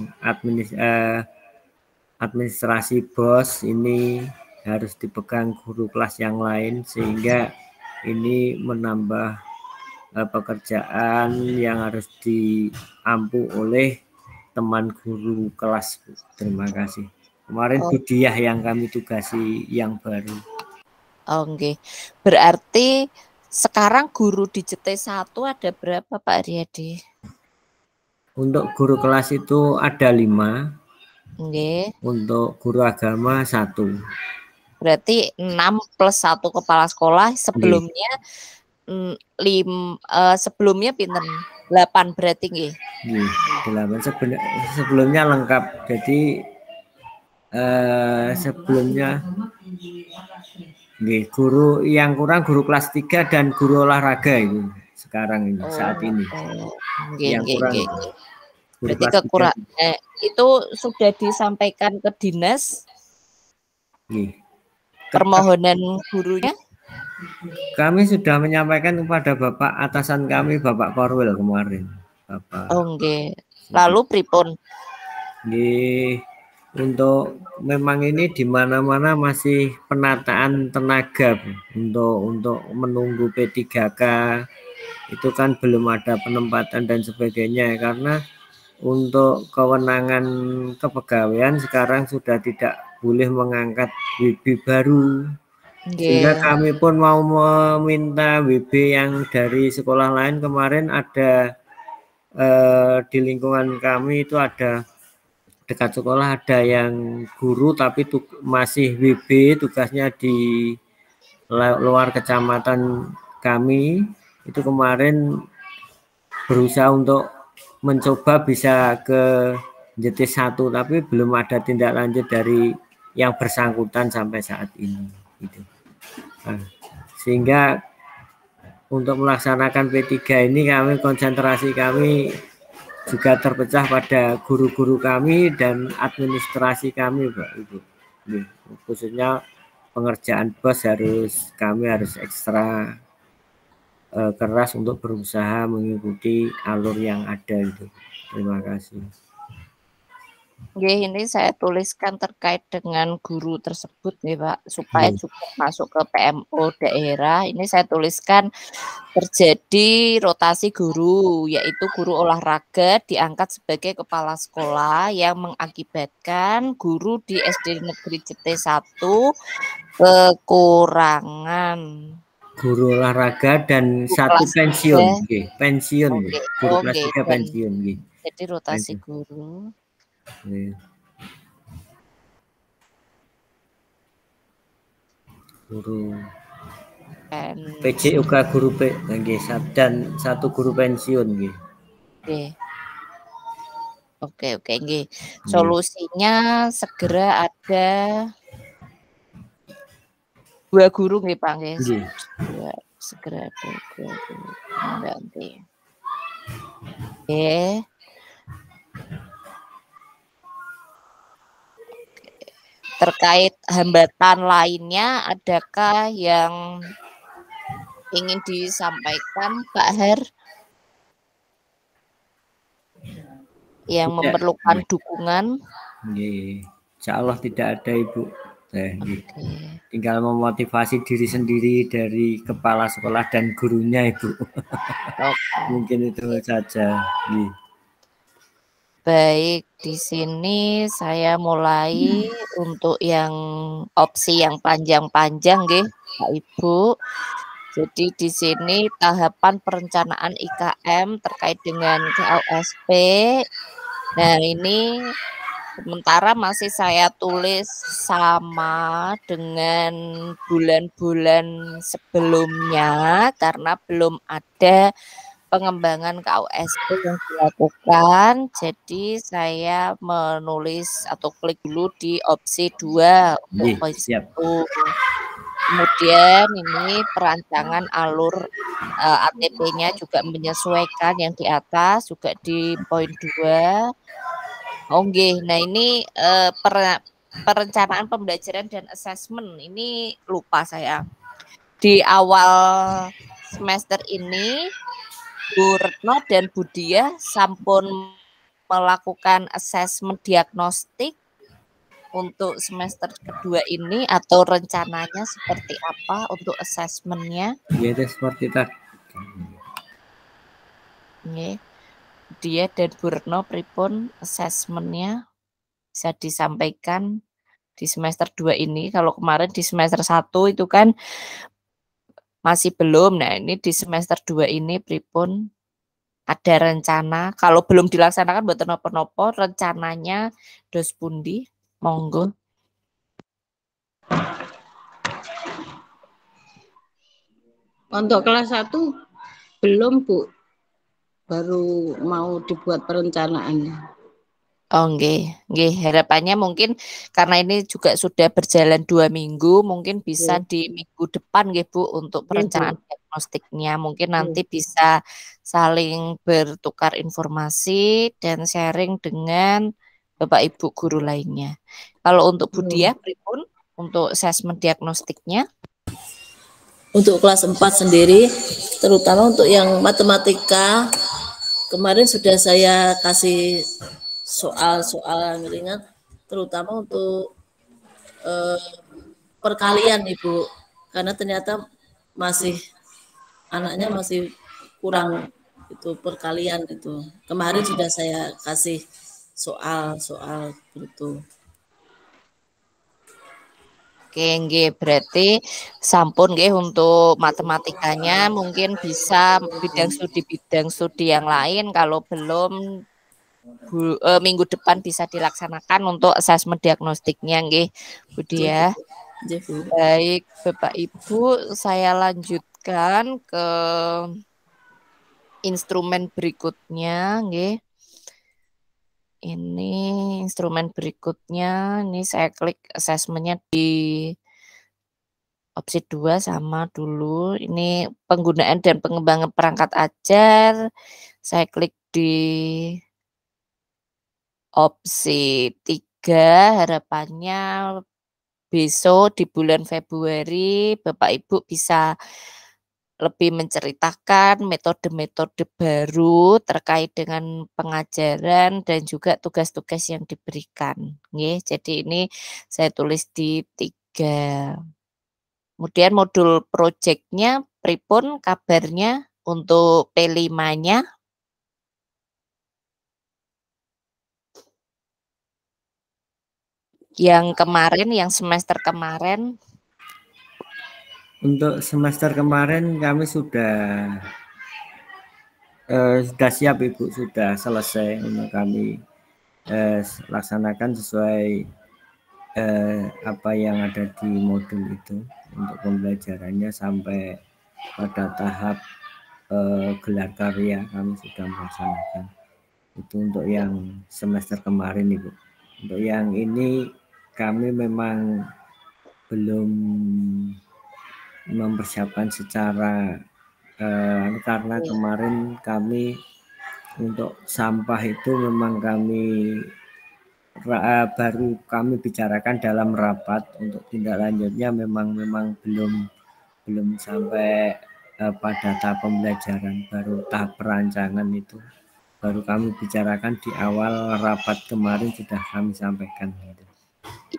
administrasi BOS ini harus dipegang guru kelas yang lain sehingga ini menambah pekerjaan yang harus diampu oleh teman guru kelas. Terima kasih. Kemarin Budiah yang kami tugasi yang baru. Oke. Berarti sekarang guru di JT1 ada berapa Pak Riyadi? Untuk guru kelas itu ada 5. Oke. Untuk guru agama 1. Berarti 6 plus 1 kepala sekolah. Sebelumnya sebelumnya pinten? 8 berarti nggih. Nggih, 8 sebelumnya lengkap. Jadi sebelumnya nggih, guru yang kurang guru kelas 3 dan guru olahraga itu sekarang ini saat ini. Yang kurang. Berarti kekurangan itu sudah disampaikan ke dinas. Nggih. Permohonan gurunya? Kami sudah menyampaikan kepada Bapak atasan kami, Bapak Korwil kemarin. Bapak. Nggih. Lalu pripun? Nggih. Untuk memang ini di mana-mana masih penataan tenaga untuk menunggu P3K itu kan belum ada penempatan dan sebagainya karena untuk kewenangan kepegawaian sekarang sudah tidak boleh mengangkat WB baru. Sehingga kami pun mau meminta WB yang dari sekolah lain. Kemarin ada di lingkungan kami itu ada dekat sekolah ada yang guru tapi masih WB tugasnya di luar kecamatan kami. Itu kemarin berusaha untuk mencoba bisa ke JT1 tapi belum ada tindak lanjut dari yang bersangkutan sampai saat ini gitu. Nah, sehingga untuk melaksanakan P3 ini konsentrasi kami juga terpecah pada guru-guru kami dan administrasi kami Pak Ibu. Khususnya pengerjaan BOS kami harus ekstra keras untuk berusaha mengikuti alur yang ada itu. Terima kasih. Ini saya tuliskan terkait dengan guru tersebut nih Pak, supaya juga masuk ke PMO daerah. Ini saya tuliskan terjadi rotasi guru, yaitu guru olahraga diangkat sebagai kepala sekolah yang mengakibatkan guru di SD Negeri JT1 kekurangan guru olahraga dan satu pensiun, pensiun, guru kelas 3 pensiun. Jadi rotasi guru. Guru PJUK guru dan satu guru pensiun Oke nggih. Solusinya segera ada 2 guru nggih Pak nggih. Segera ada 2 guru nanti. Terkait hambatan lainnya, adakah yang ingin disampaikan Pak Her? Yang memerlukan dukungan? Insya Allah tidak ada Ibu. Tinggal memotivasi diri sendiri dari kepala sekolah dan gurunya Ibu. Mungkin itu saja. Baik, di sini saya mulai untuk yang opsi yang panjang-panjang nggih, Pak Ibu. Jadi di sini tahapan perencanaan IKM terkait dengan KLSP. Nah, ini Sementara masih saya tulis sama dengan bulan-bulan sebelumnya karena belum ada pengembangan KUSP yang dilakukan. Jadi saya menulis atau klik dulu di opsi 2 untuk poin 1. Kemudian ini perancangan alur ATP-nya juga menyesuaikan yang di atas juga di poin 2. Oke, nah ini perencanaan pembelajaran dan assessment ini lupa saya. Di awal semester ini Bu Retno dan Bu Diah sampun melakukan assessment diagnostik untuk semester kedua ini atau rencananya seperti apa untuk assessmentnya? Ya, seperti tadi. Dia dan Bu Retno pripun assessmentnya bisa disampaikan di semester 2 ini. Kalau kemarin di semester 1 itu kan masih belum. Nah ini di semester 2 ini pripun ada rencana. Kalau belum dilaksanakan buat nopo-nopo rencananya dos pundi? Monggo. Untuk kelas 1 belum, Bu. Baru mau dibuat perencanaannya. Oh, nggih. Harapannya mungkin karena ini juga sudah berjalan 2 minggu, mungkin bisa di minggu depan nggih Bu untuk perencanaan diagnostiknya. Mungkin nanti bisa saling bertukar informasi dan sharing dengan Bapak Ibu guru lainnya. Kalau untuk Bu Diah pripun untuk assessment diagnostiknya? Untuk kelas 4 sendiri, terutama untuk yang matematika, kemarin sudah saya kasih soal-soal ringan, terutama untuk perkalian Ibu, karena ternyata anaknya masih kurang itu perkalian itu. Kemarin sudah saya kasih soal-soal itu. Oke, nggih, berarti sampun nggih untuk matematikanya mungkin bisa bidang studi yang lain kalau belum minggu depan bisa dilaksanakan untuk asesmen diagnostiknya nggih, Bu Diah. Baik, Bapak Ibu, saya lanjutkan ke instrumen berikutnya nggih. Ini instrumen berikutnya, ini saya klik assessment-nya di opsi 2 sama dulu. Ini penggunaan dan pengembangan perangkat ajar. Saya klik di opsi 3, harapannya besok di bulan Februari Bapak Ibu bisa lebih menceritakan metode-metode baru terkait dengan pengajaran dan juga tugas-tugas yang diberikan. Nggih, jadi ini saya tulis di 3. Kemudian modul proyeknya pripun kabarnya untuk P5-nya? Yang kemarin, yang semester kemarin. Untuk semester kemarin kami sudah siap Ibu, sudah selesai untuk kami laksanakan sesuai apa yang ada di modul itu untuk pembelajarannya sampai pada tahap gelar karya kami sudah melaksanakan. Itu untuk yang semester kemarin Ibu. Untuk yang ini kami memang belum mempersiapkan secara karena kemarin kami untuk sampah itu memang kami baru kami bicarakan dalam rapat. Untuk tindak lanjutnya memang belum sampai pada tahap pembelajaran, baru tahap perancangan itu baru kami bicarakan di awal rapat kemarin sudah kami sampaikan.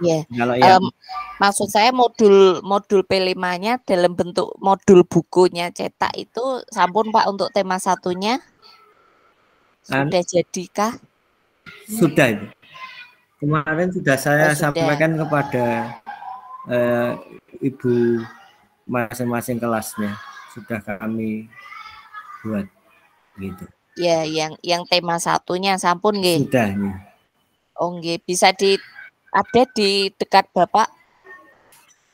Iya. Kalau maksud saya modul P5-nya dalam bentuk modul bukunya cetak itu sampun Pak untuk tema satunya sudah jadikah? Sudah Ibu. Kemarin sudah saya sampaikan kepada Ibu masing-masing kelasnya, sudah kami buat gitu. Ya, yang tema satunya sampun nggih. Sudah nih. Oh nggih, bisa ada di dekat Bapak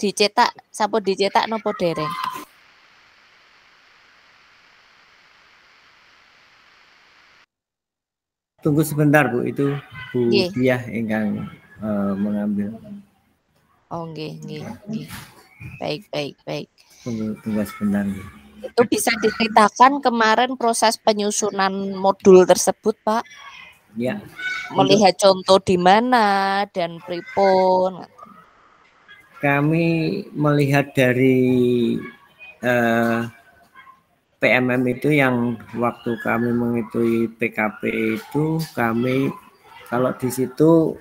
dicetak, sampun dicetak nopo dereng? Tunggu sebentar Bu, itu Bu Nggih. Diah ingkang mengambil. Oh nggih. Baik. Tunggu sebentar. Itu bisa diceritakan kemarin proses penyusunan modul tersebut, Pak? Ya. Melihat contoh di mana dan pripun? Kami melihat dari PMM itu yang waktu kami mengikuti PKP itu, kami kalau di situ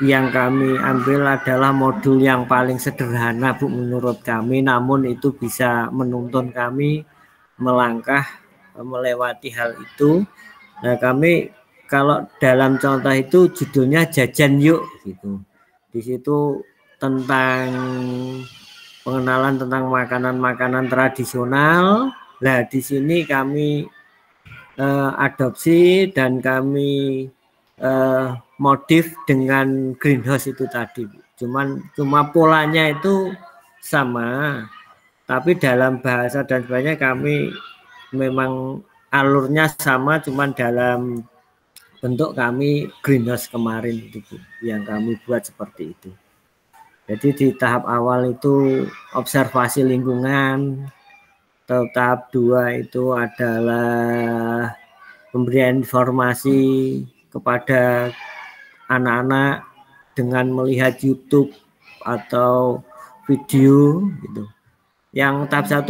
yang kami ambil adalah modul yang paling sederhana Bu menurut kami, namun itu bisa menuntun kami melangkah melewati hal itu. Nah, kami kalau dalam contoh itu judulnya Jajan Yuk gitu. Di situ tentang pengenalan tentang makanan-makanan tradisional. Nah, di sini kami adopsi dan kami modif dengan greenhouse itu tadi. Cuma polanya itu sama, tapi dalam bahasa dan sebagainya kami memang alurnya sama, cuman dalam bentuk kami greenhouse kemarin itu Bu, yang kami buat seperti itu. Jadi di tahap awal itu observasi lingkungan, tahap 2 itu adalah pemberian informasi kepada anak-anak dengan melihat YouTube atau video gitu. Yang tahap 1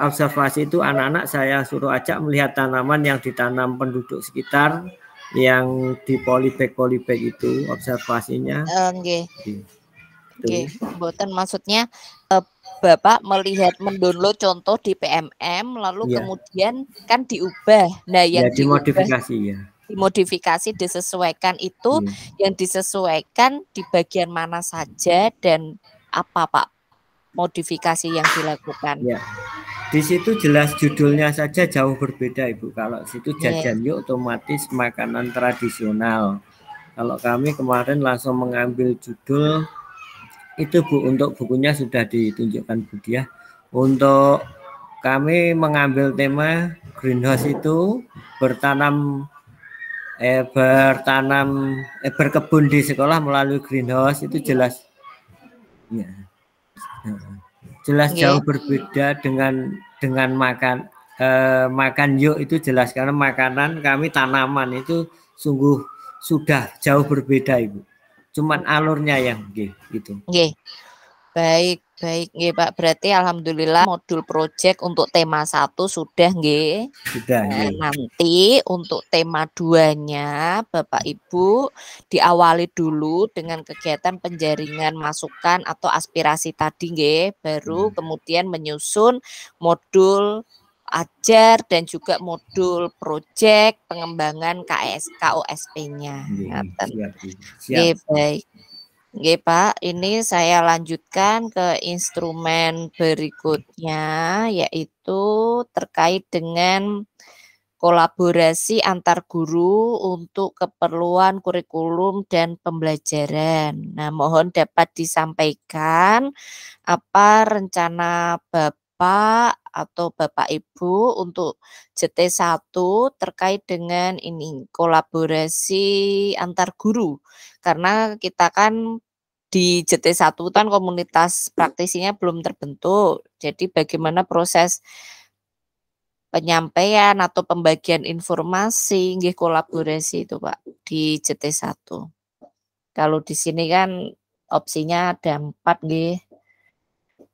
observasi itu anak-anak saya suruh ajak melihat tanaman yang ditanam penduduk sekitar yang di polybag itu observasinya. Nggih. Mboten maksudnya Bapak melihat mendownload contoh di PMM lalu kemudian kan diubah. Nah, yang dimodifikasi dimodifikasi disesuaikan itu yang disesuaikan di bagian mana saja dan apa Pak modifikasi yang dilakukan? Ya. Di situ jelas judulnya saja jauh berbeda Ibu. Kalau situ Jajan Yuk otomatis makanan tradisional. Kalau kami kemarin langsung mengambil judul itu Bu, untuk bukunya sudah ditunjukkan Bu Diah. Untuk kami mengambil tema greenhouse itu berkebun di sekolah melalui greenhouse itu jelas jauh berbeda dengan makan yuk itu jelas, karena makanan kami tanaman itu sungguh sudah jauh berbeda Ibu. Cuman alurnya yang gitu. Baik nggih Pak. Berarti alhamdulillah modul project untuk tema 1 sudah nggih. Sudah. Nanti untuk tema 2-nya Bapak Ibu diawali dulu dengan kegiatan penjaringan masukan atau aspirasi tadi nggih, baru kemudian menyusun modul ajar dan juga modul project pengembangan KOSP-nya. Nggih, baik. Nggih Pak, ini saya lanjutkan ke instrumen berikutnya, yaitu terkait dengan kolaborasi antar guru untuk keperluan kurikulum dan pembelajaran. Nah, mohon dapat disampaikan apa rencana Bapak atau Bapak Ibu untuk JT1 terkait dengan ini kolaborasi antar guru. Karena kita kan di JT1 kan komunitas praktisinya belum terbentuk. Jadi bagaimana proses penyampaian atau pembagian informasi nggih kolaborasi itu Pak di JT1. Kalau di sini kan opsinya ada 4 nggih.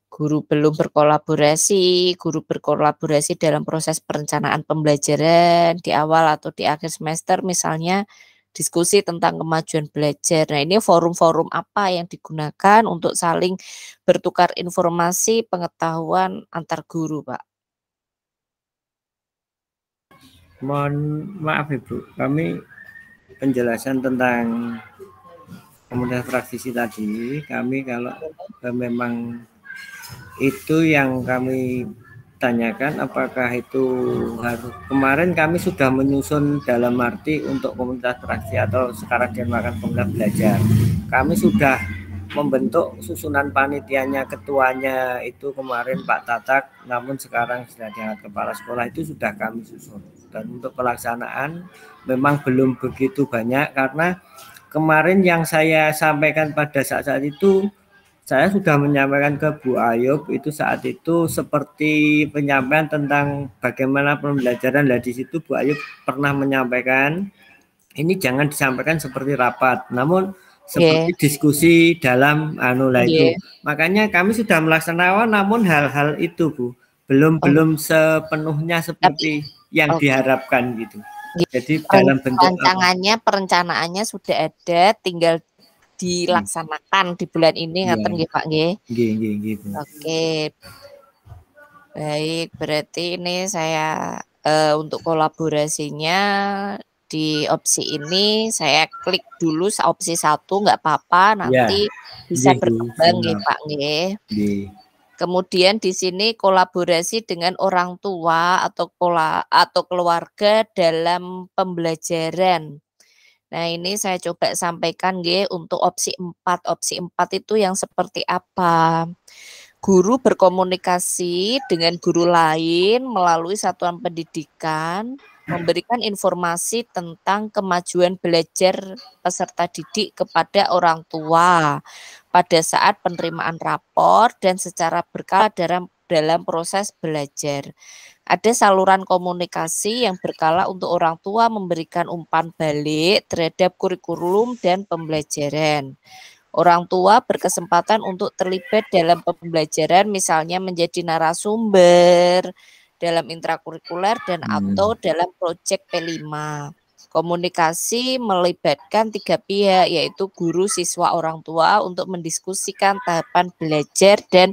Guru belum berkolaborasi, guru berkolaborasi dalam proses perencanaan pembelajaran di awal atau di akhir semester, misalnya diskusi tentang kemajuan belajar. Nah, ini forum-forum apa yang digunakan untuk saling bertukar informasi pengetahuan antar guru, Pak? Mohon maaf Ibu, kami penjelasan tentang komunitas praktisi tadi, kami kalau memang itu yang kami tanyakan apakah itu harus, kemarin kami sudah menyusun dalam arti untuk komunitas praksi atau sekarang dinamakan komunitas belajar. Kami sudah membentuk susunan panitianya, ketuanya itu kemarin Pak Tatak, namun sekarang sudah diangkat kepala sekolah, itu sudah kami susun. Dan untuk pelaksanaan memang belum begitu banyak karena kemarin yang saya sampaikan pada saat itu, saya sudah menyampaikan ke Bu Ayub itu saat itu seperti penyampaian tentang bagaimana pembelajaran. Nah, di situ Bu Ayub pernah menyampaikan ini jangan disampaikan seperti rapat, namun seperti diskusi dalam itu. Makanya kami sudah melaksanakan, namun hal-hal itu Bu belum sepenuhnya seperti yang diharapkan gitu. Jadi dalam bentuk perencanaannya sudah ada, tinggal dilaksanakan di bulan ini, ngaten nggih Pak nggih. Nggih. Oke. Baik, berarti ini saya untuk kolaborasinya di opsi ini saya klik dulu opsi 1 nggak apa-apa, nanti bisa berkembang nggih Pak nggih. Kemudian di sini kolaborasi dengan orang tua atau keluarga dalam pembelajaran. Nah, ini saya coba sampaikan nggih untuk opsi 4. Opsi 4 itu yang seperti apa? Guru berkomunikasi dengan guru lain melalui satuan pendidikan, memberikan informasi tentang kemajuan belajar peserta didik kepada orang tua pada saat penerimaan rapor dan secara berkala dalam proses belajar. Ada saluran komunikasi yang berkala untuk orang tua memberikan umpan balik terhadap kurikulum dan pembelajaran. Orang tua berkesempatan untuk terlibat dalam pembelajaran, misalnya menjadi narasumber dalam intrakurikuler dan atau dalam proyek P5. Komunikasi melibatkan 3 pihak, yaitu guru, siswa, orang tua untuk mendiskusikan tahapan belajar dan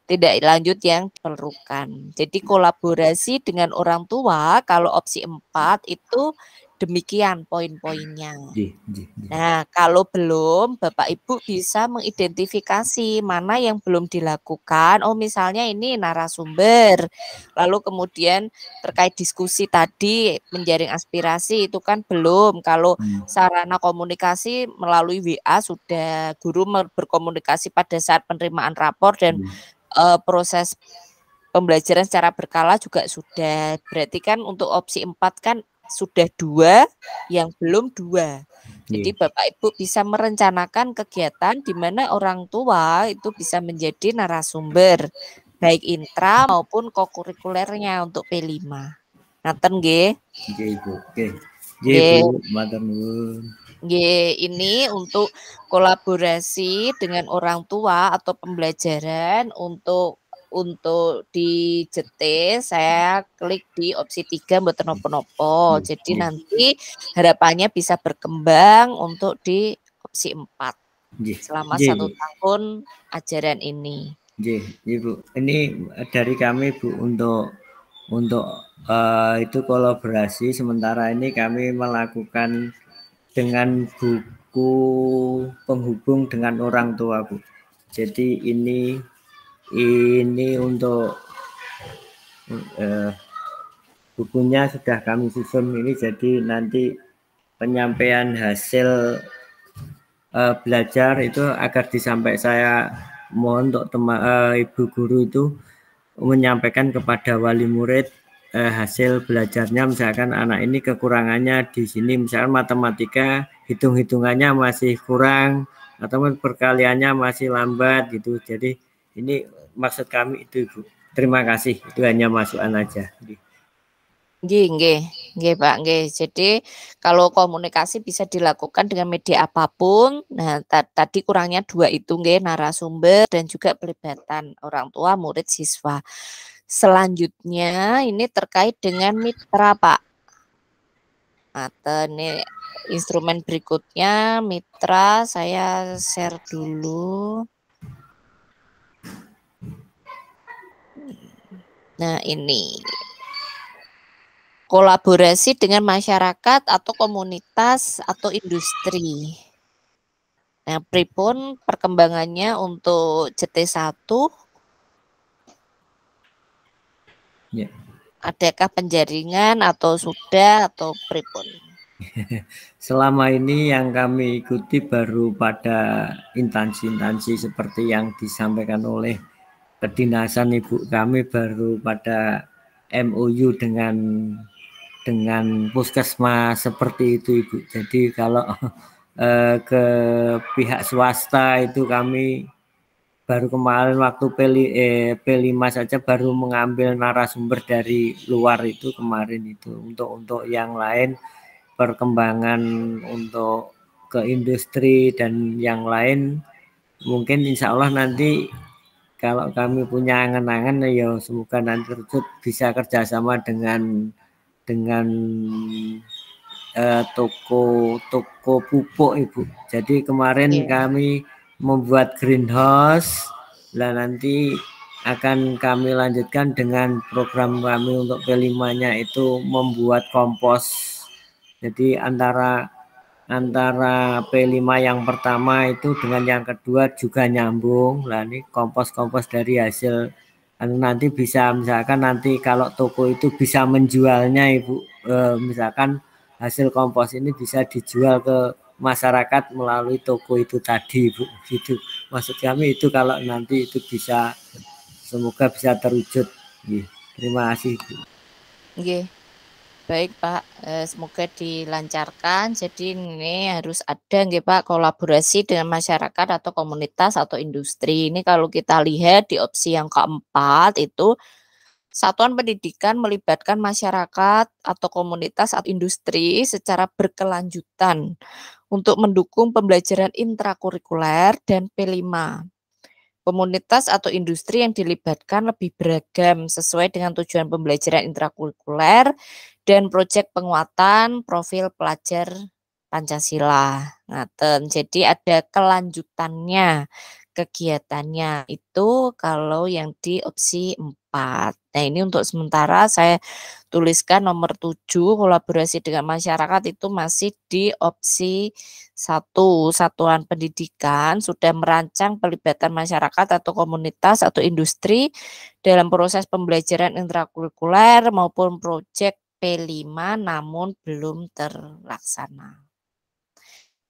tidak lanjut yang diperlukan. Jadi kolaborasi dengan orang tua kalau opsi 4 itu demikian poin-poinnya. Nah, kalau belum, Bapak Ibu bisa mengidentifikasi mana yang belum dilakukan. Oh, misalnya ini narasumber. Lalu kemudian terkait diskusi tadi, menjaring aspirasi itu kan belum. Kalau sarana komunikasi melalui WA sudah, guru berkomunikasi pada saat penerimaan rapor dan proses pembelajaran secara berkala juga sudah. Berarti kan untuk opsi 4 kan sudah 2, yang belum 2. Jadi Bapak Ibu bisa merencanakan kegiatan di mana orang tua itu bisa menjadi narasumber, baik intra maupun kokurikulernya untuk P5. Ngaten nggih? Nggih, Ibu. Nggih, Bu, matur nuwun. Ini untuk kolaborasi dengan orang tua atau pembelajaran untuk di JT saya klik di opsi 3 mboten napa-napa. Jadi nanti harapannya bisa berkembang untuk di opsi 4 selama 1 tahun ajaran ini. Bu. Ini dari kami Bu untuk itu kolaborasi sementara ini kami melakukan dengan buku penghubung dengan orang tua Bu. Jadi ini untuk bukunya sudah kami susun ini, jadi nanti penyampaian hasil belajar itu agar disampaikan, saya mohon untuk ibu guru itu menyampaikan kepada wali murid hasil belajarnya, misalkan anak ini kekurangannya di sini, misalkan matematika hitung-hitungannya masih kurang atau perkaliannya masih lambat gitu. Jadi ini maksud kami itu Bu. Terima kasih, itu hanya masukan aja. Nggih Pak, nggih. Jadi kalau komunikasi bisa dilakukan dengan media apapun. Nah, tadi kurangnya 2 itu nggih, narasumber dan juga pelibatan orang tua, murid, siswa. Selanjutnya ini terkait dengan mitra, Pak. Ini instrumen berikutnya mitra, saya share dulu. Nah, ini kolaborasi dengan masyarakat atau komunitas atau industri. Nah, pripun perkembangannya untuk JT1? Ya. Adakah penjaringan atau sudah atau pripun? Selama ini yang kami ikuti baru pada instansi-instansi seperti yang disampaikan oleh kedinasan ibu kami, baru pada MOU dengan puskesmas seperti itu ibu. Jadi kalau ke pihak swasta itu kami baru kemarin waktu P5 saja baru mengambil narasumber dari luar itu kemarin itu. Untuk yang lain perkembangan untuk ke industri dan yang lain mungkin insya Allah nanti kalau kami punya angan-angan ya semoga nanti bisa kerjasama dengan toko pupuk ibu. Jadi kemarin kami membuat greenhouse, lah nanti akan kami lanjutkan dengan program kami untuk P5-nya itu membuat kompos. Jadi antara P5 yang pertama itu dengan yang kedua juga nyambung. Lah ini kompos-kompos dari hasil nanti bisa misalkan nanti kalau toko itu bisa menjualnya ibu, misalkan hasil kompos ini bisa dijual ke masyarakat melalui toko itu tadi ibu, gitu. Maksud kami itu kalau nanti itu bisa semoga bisa terwujud. Terima kasih ibu. Baik Pak, semoga dilancarkan. Jadi ini harus ada nggih Pak kolaborasi dengan masyarakat atau komunitas atau industri. Ini kalau kita lihat di opsi yang keempat itu satuan pendidikan melibatkan masyarakat atau komunitas atau industri secara berkelanjutan untuk mendukung pembelajaran intrakurikuler dan P5. Komunitas atau industri yang dilibatkan lebih beragam sesuai dengan tujuan pembelajaran intrakurikuler dan proyek penguatan profil pelajar Pancasila. Ngaten. Jadi ada kelanjutannya kegiatannya itu kalau yang di opsi 4. Nah, ini untuk sementara saya tuliskan nomor 7 kolaborasi dengan masyarakat itu masih di opsi 1. Satuan pendidikan sudah merancang pelibatan masyarakat atau komunitas atau industri dalam proses pembelajaran intrakurikuler maupun proyek P5 namun belum terlaksana.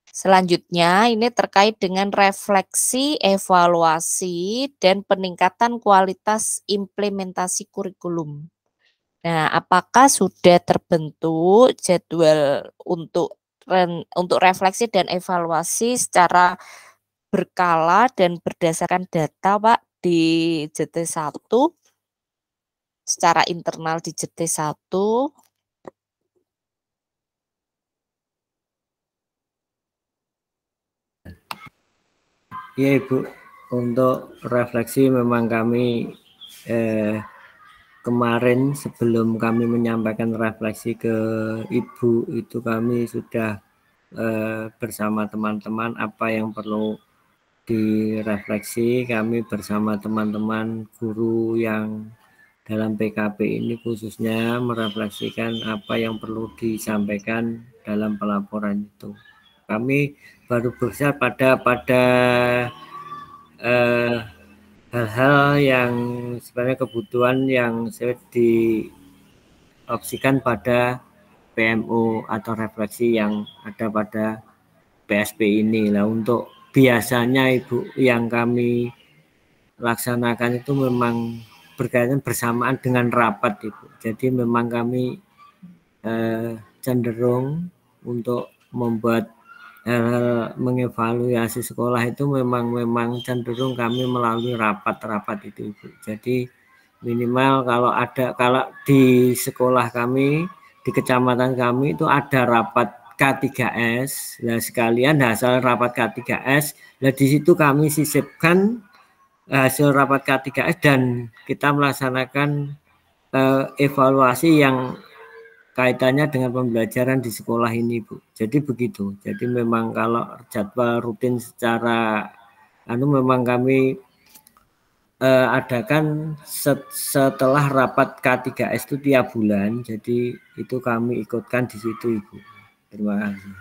Selanjutnya ini terkait dengan refleksi, evaluasi, dan peningkatan kualitas implementasi kurikulum. Nah, apakah sudah terbentuk jadwal untuk refleksi dan evaluasi secara berkala dan berdasarkan data Pak di JT1 secara internal di JT1? Ya Ibu, untuk refleksi memang kami kemarin sebelum kami menyampaikan refleksi ke Ibu itu kami sudah bersama teman-teman apa yang perlu direfleksi. Kami bersama teman-teman guru yang dalam PKP ini khususnya merefleksikan apa yang perlu disampaikan dalam pelaporan itu. Kami baru berusaha pada hal-hal yang sebenarnya kebutuhan yang saya diopsikan pada PMO atau refleksi yang ada pada PSP ini lah. Untuk biasanya Ibu yang kami laksanakan itu memang berkaitan bersamaan dengan rapat Ibu. Jadi memang kami cenderung untuk membuat hal mengevaluasi sekolah itu memang cenderung kami melalui rapat-rapat itu Ibu. Jadi minimal kalau di sekolah kami di kecamatan kami itu ada rapat K3S. Nah, sekalian hasil rapat K3S, nah di situ kami sisipkan hasil rapat K3S dan kita melaksanakan evaluasi yang kaitannya dengan pembelajaran di sekolah ini Bu. Jadi begitu. Jadi memang kalau jadwal rutin secara memang kami adakan setelah rapat K3S itu tiap bulan. Jadi itu kami ikutkan di situ Ibu. Terima kasih.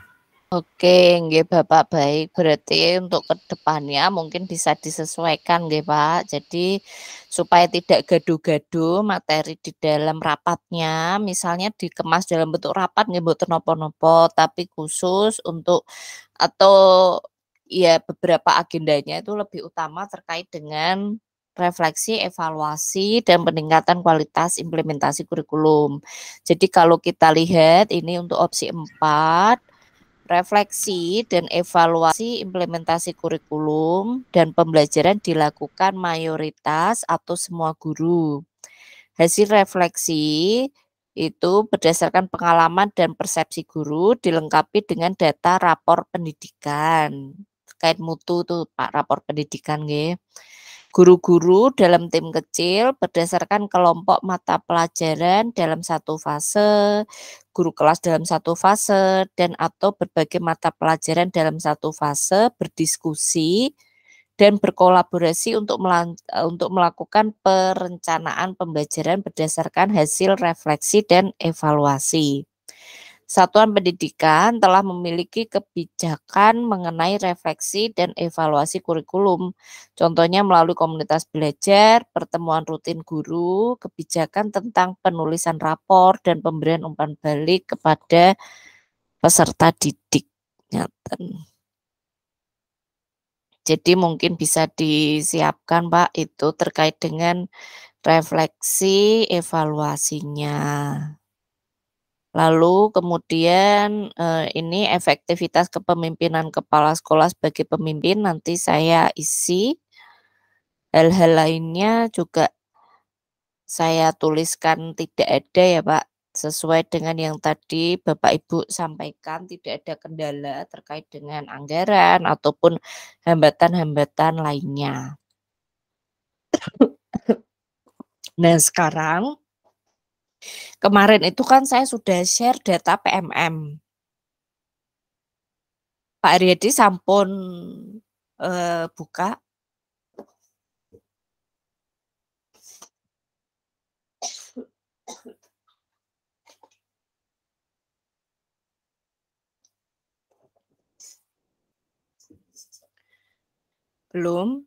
Oke, nggih Bapak, baik. Berarti untuk kedepannya mungkin bisa disesuaikan nggih Pak. Jadi supaya tidak gaduh-gaduh materi di dalam rapatnya, misalnya dikemas dalam bentuk rapat nggih mboten napa-napa, tapi khusus untuk atau ya beberapa agendanya itu lebih utama terkait dengan refleksi, evaluasi, dan peningkatan kualitas implementasi kurikulum. Jadi kalau kita lihat ini untuk opsi 4, refleksi dan evaluasi implementasi kurikulum dan pembelajaran dilakukan mayoritas atau semua guru. Hasil refleksi itu berdasarkan pengalaman dan persepsi guru dilengkapi dengan data rapor pendidikan. Terkait mutu tuh Pak, rapor pendidikan nggih. Guru-guru dalam tim kecil berdasarkan kelompok mata pelajaran dalam satu fase, guru kelas dalam satu fase, dan atau berbagai mata pelajaran dalam satu fase berdiskusi dan berkolaborasi untuk melakukan perencanaan pembelajaran berdasarkan hasil refleksi dan evaluasi. Satuan pendidikan telah memiliki kebijakan mengenai refleksi dan evaluasi kurikulum. Contohnya melalui komunitas belajar, pertemuan rutin guru, kebijakan tentang penulisan rapor, dan pemberian umpan balik kepada peserta didik. Jadi mungkin bisa disiapkan Pak itu terkait dengan refleksi evaluasinya. Lalu kemudian ini efektivitas kepemimpinan kepala sekolah sebagai pemimpin nanti saya isi. Hal-hal lainnya juga saya tuliskan tidak ada ya Pak, sesuai dengan yang tadi Bapak Ibu sampaikan, tidak ada kendala terkait dengan anggaran ataupun hambatan-hambatan lainnya. Nah sekarang, kemarin itu kan saya sudah share data PMM. Pak Aryadi sampun buka. Belum?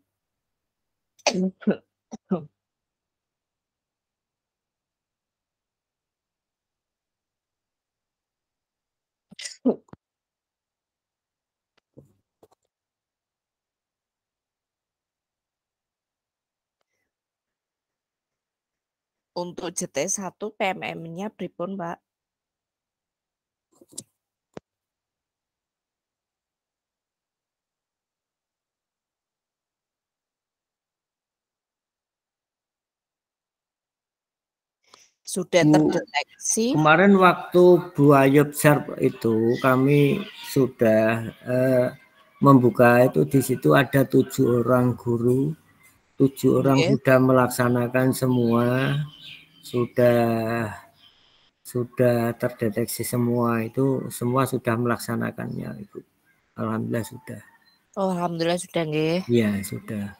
Untuk JT1 PMM-nya pripun, Pak? Sudah terdeteksi? Kemarin waktu Bu Ayub share itu kami sudah membuka itu, di situ ada 7 orang guru, 7 orang sudah melaksanakan semua, sudah terdeteksi semua, itu semua sudah melaksanakannya Ibu. Alhamdulillah sudah. Oh, alhamdulillah sudah nggih. Iya, sudah.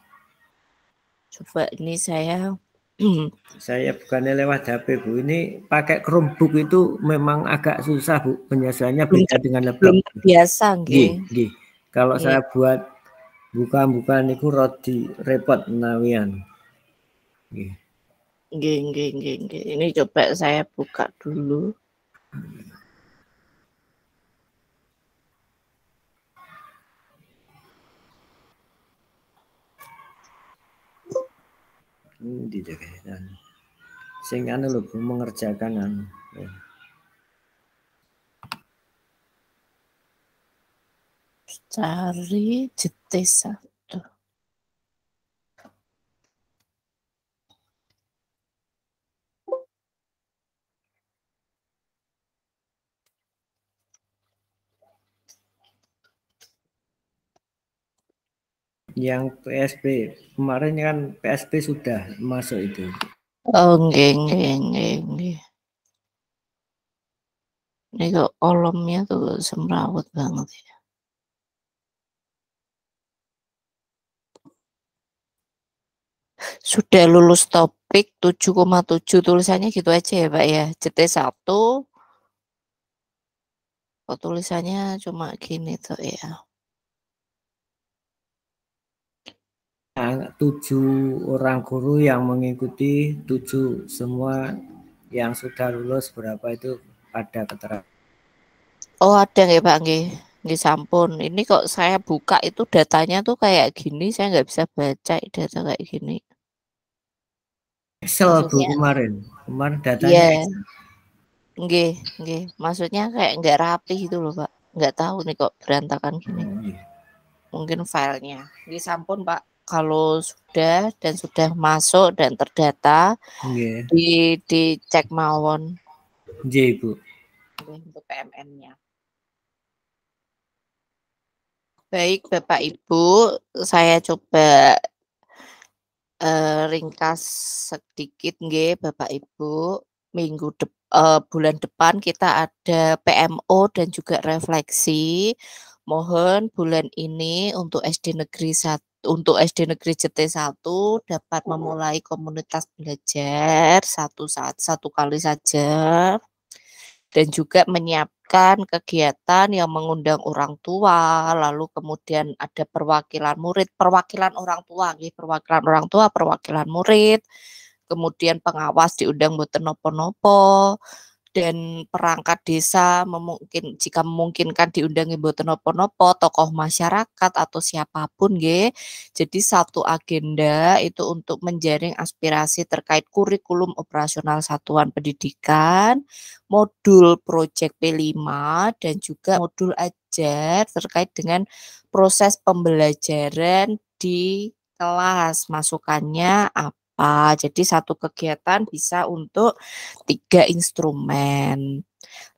Coba ini saya bukannya lewat HP Bu, ini pakai Chromebook itu memang agak susah Bu, penyesuaiannya beda dengan laptop. Belum terbiasa nggih. Kalau saya buat buka niku rodi repot menawian. Nggih. Ini coba saya buka dulu. Dijagakan. Sing anu lho mengerjakan anu. Cari JT1. Yang PSB kemarin kan PSB sudah masuk itu. Oh, nggih. Ini kok kolomnya tuh semrawut banget ya. Sudah lulus topik 7,7 tulisannya gitu aja ya Pak ya. JT1. Kok tulisannya cuma gini tuh ya. 7 orang guru yang mengikuti, 7 semua yang sudah lulus berapa itu ada keterangan. Oh ada ya Pak nggih. Nggih sampun. Ini kok saya buka itu datanya tuh kayak gini, saya nggak bisa baca data kayak gini. Excel Maksudnya, Bu kemarin datanya. Iya. Nggih, maksudnya kayak nggak rapi gitu loh Pak. Nggak tahu nih kok berantakan gini. Mungkin filenya. Nggih sampun Pak. Kalau sudah dan sudah masuk dan terdata, dicek mawon. Nggih Bu. Untuk PMN-nya. Baik Bapak Ibu, saya coba ringkas sedikit nggih Bapak Ibu. Bulan depan kita ada PMO dan juga refleksi. Mohon bulan ini untuk SD Negeri 1 untuk SD Negeri JT1 dapat memulai komunitas belajar satu kali saja. Dan juga menyiapkan kegiatan yang mengundang orang tua, lalu kemudian ada perwakilan murid, perwakilan orang tua, perwakilan murid, kemudian pengawas diundang mboten nopo-nopo, dan perangkat desa jika memungkinkan diundangi mboten nopo-nopo, tokoh masyarakat atau siapapun nggih. Jadi satu agenda itu untuk menjaring aspirasi terkait kurikulum operasional satuan pendidikan, modul proyek P5 dan juga modul ajar terkait dengan proses pembelajaran di kelas. Masukannya apa? Jadi satu kegiatan bisa untuk 3 instrumen.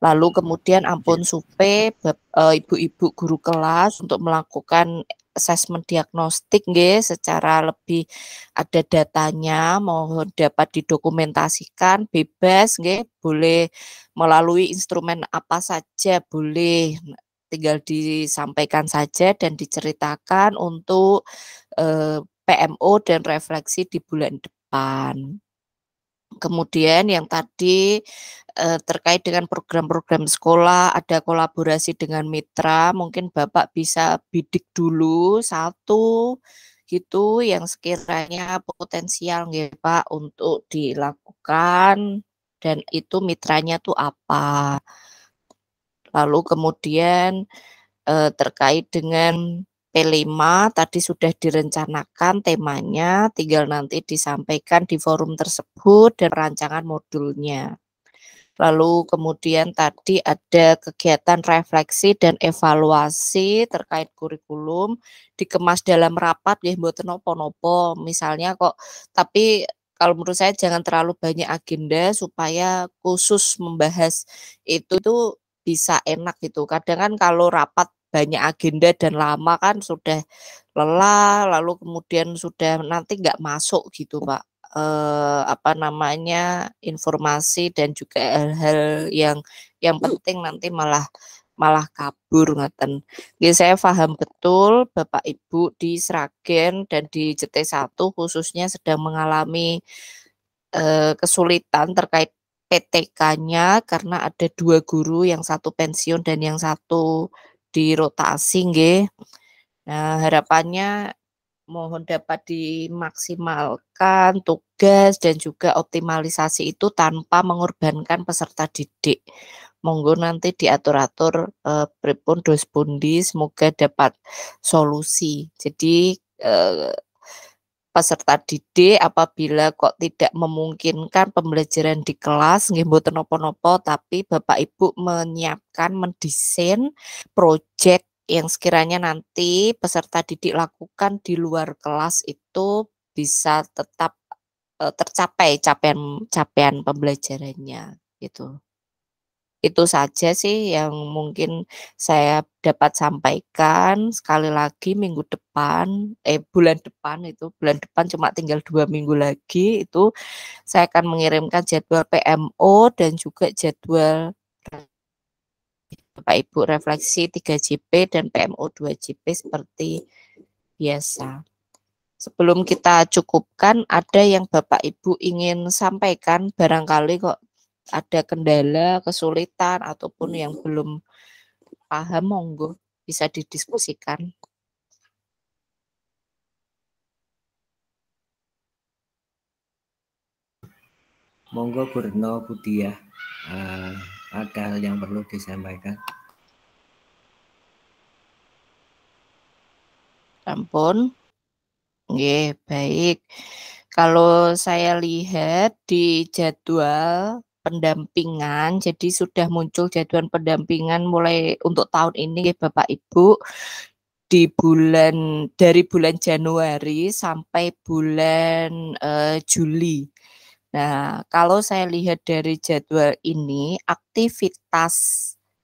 Lalu kemudian ampun supe ibu-ibu guru kelas untuk melakukan asesmen diagnostik nggih secara lebih ada datanya, mohon dapat didokumentasikan bebas nggih, boleh melalui instrumen apa saja boleh, tinggal disampaikan saja dan diceritakan untuk PMO dan refleksi di bulan depan. Kemudian yang tadi terkait dengan program-program sekolah, ada kolaborasi dengan mitra, mungkin Bapak bisa bidik dulu satu gitu yang sekiranya potensial nggih Pak untuk dilakukan dan itu mitranya tuh apa. Lalu kemudian terkait dengan P5 tadi sudah direncanakan temanya, tinggal nanti disampaikan di forum tersebut dan rancangan modulnya. Lalu kemudian tadi ada kegiatan refleksi dan evaluasi terkait kurikulum, dikemas dalam rapat nggih mboten napa-napa. Misalnya kok tapi kalau menurut saya jangan terlalu banyak agenda supaya khusus membahas itu tuh bisa enak gitu. Kadang kan kalau rapat banyak agenda dan lama kan sudah lelah, lalu kemudian sudah nanti nggak masuk gitu Pak. Informasi dan juga hal-hal yang penting nanti malah kabur ngoten. Nggih saya paham betul Bapak Ibu di Sragen dan di JT1 khususnya sedang mengalami kesulitan terkait PTK-nya karena ada 2 guru, yang satu pensiun dan yang satu dirotasi nggih. Nah, harapannya mohon dapat dimaksimalkan tugas dan juga optimalisasi itu tanpa mengorbankan peserta didik. Monggo nanti diatur-atur pripun dos pundi, semoga dapat solusi. Jadi peserta didik apabila kok tidak memungkinkan pembelajaran di kelas nggih mboten napa-napa, tapi Bapak Ibu menyiapkan mendesain proyek yang sekiranya nanti peserta didik lakukan di luar kelas itu bisa tetap tercapai capaian pembelajarannya gitu. Itu saja sih yang mungkin saya dapat sampaikan. Sekali lagi bulan depan cuma tinggal 2 minggu lagi, itu saya akan mengirimkan jadwal PMO dan juga jadwal Bapak Ibu refleksi 3 JP dan PMO 2 JP seperti biasa. Sebelum kita cukupkan, ada yang Bapak Ibu ingin sampaikan, barangkali kok ada kendala, kesulitan, ataupun yang belum paham, monggo bisa didiskusikan. Monggo Bu Retno Budiah, ada hal yang perlu disampaikan. Ampun. Nggih, baik. Kalau saya lihat di jadwal pendampingan, jadi sudah muncul jadwal pendampingan mulai untuk tahun ini Bapak Ibu dari bulan Januari sampai bulan Juli. Nah, kalau saya lihat dari jadwal ini, aktivitas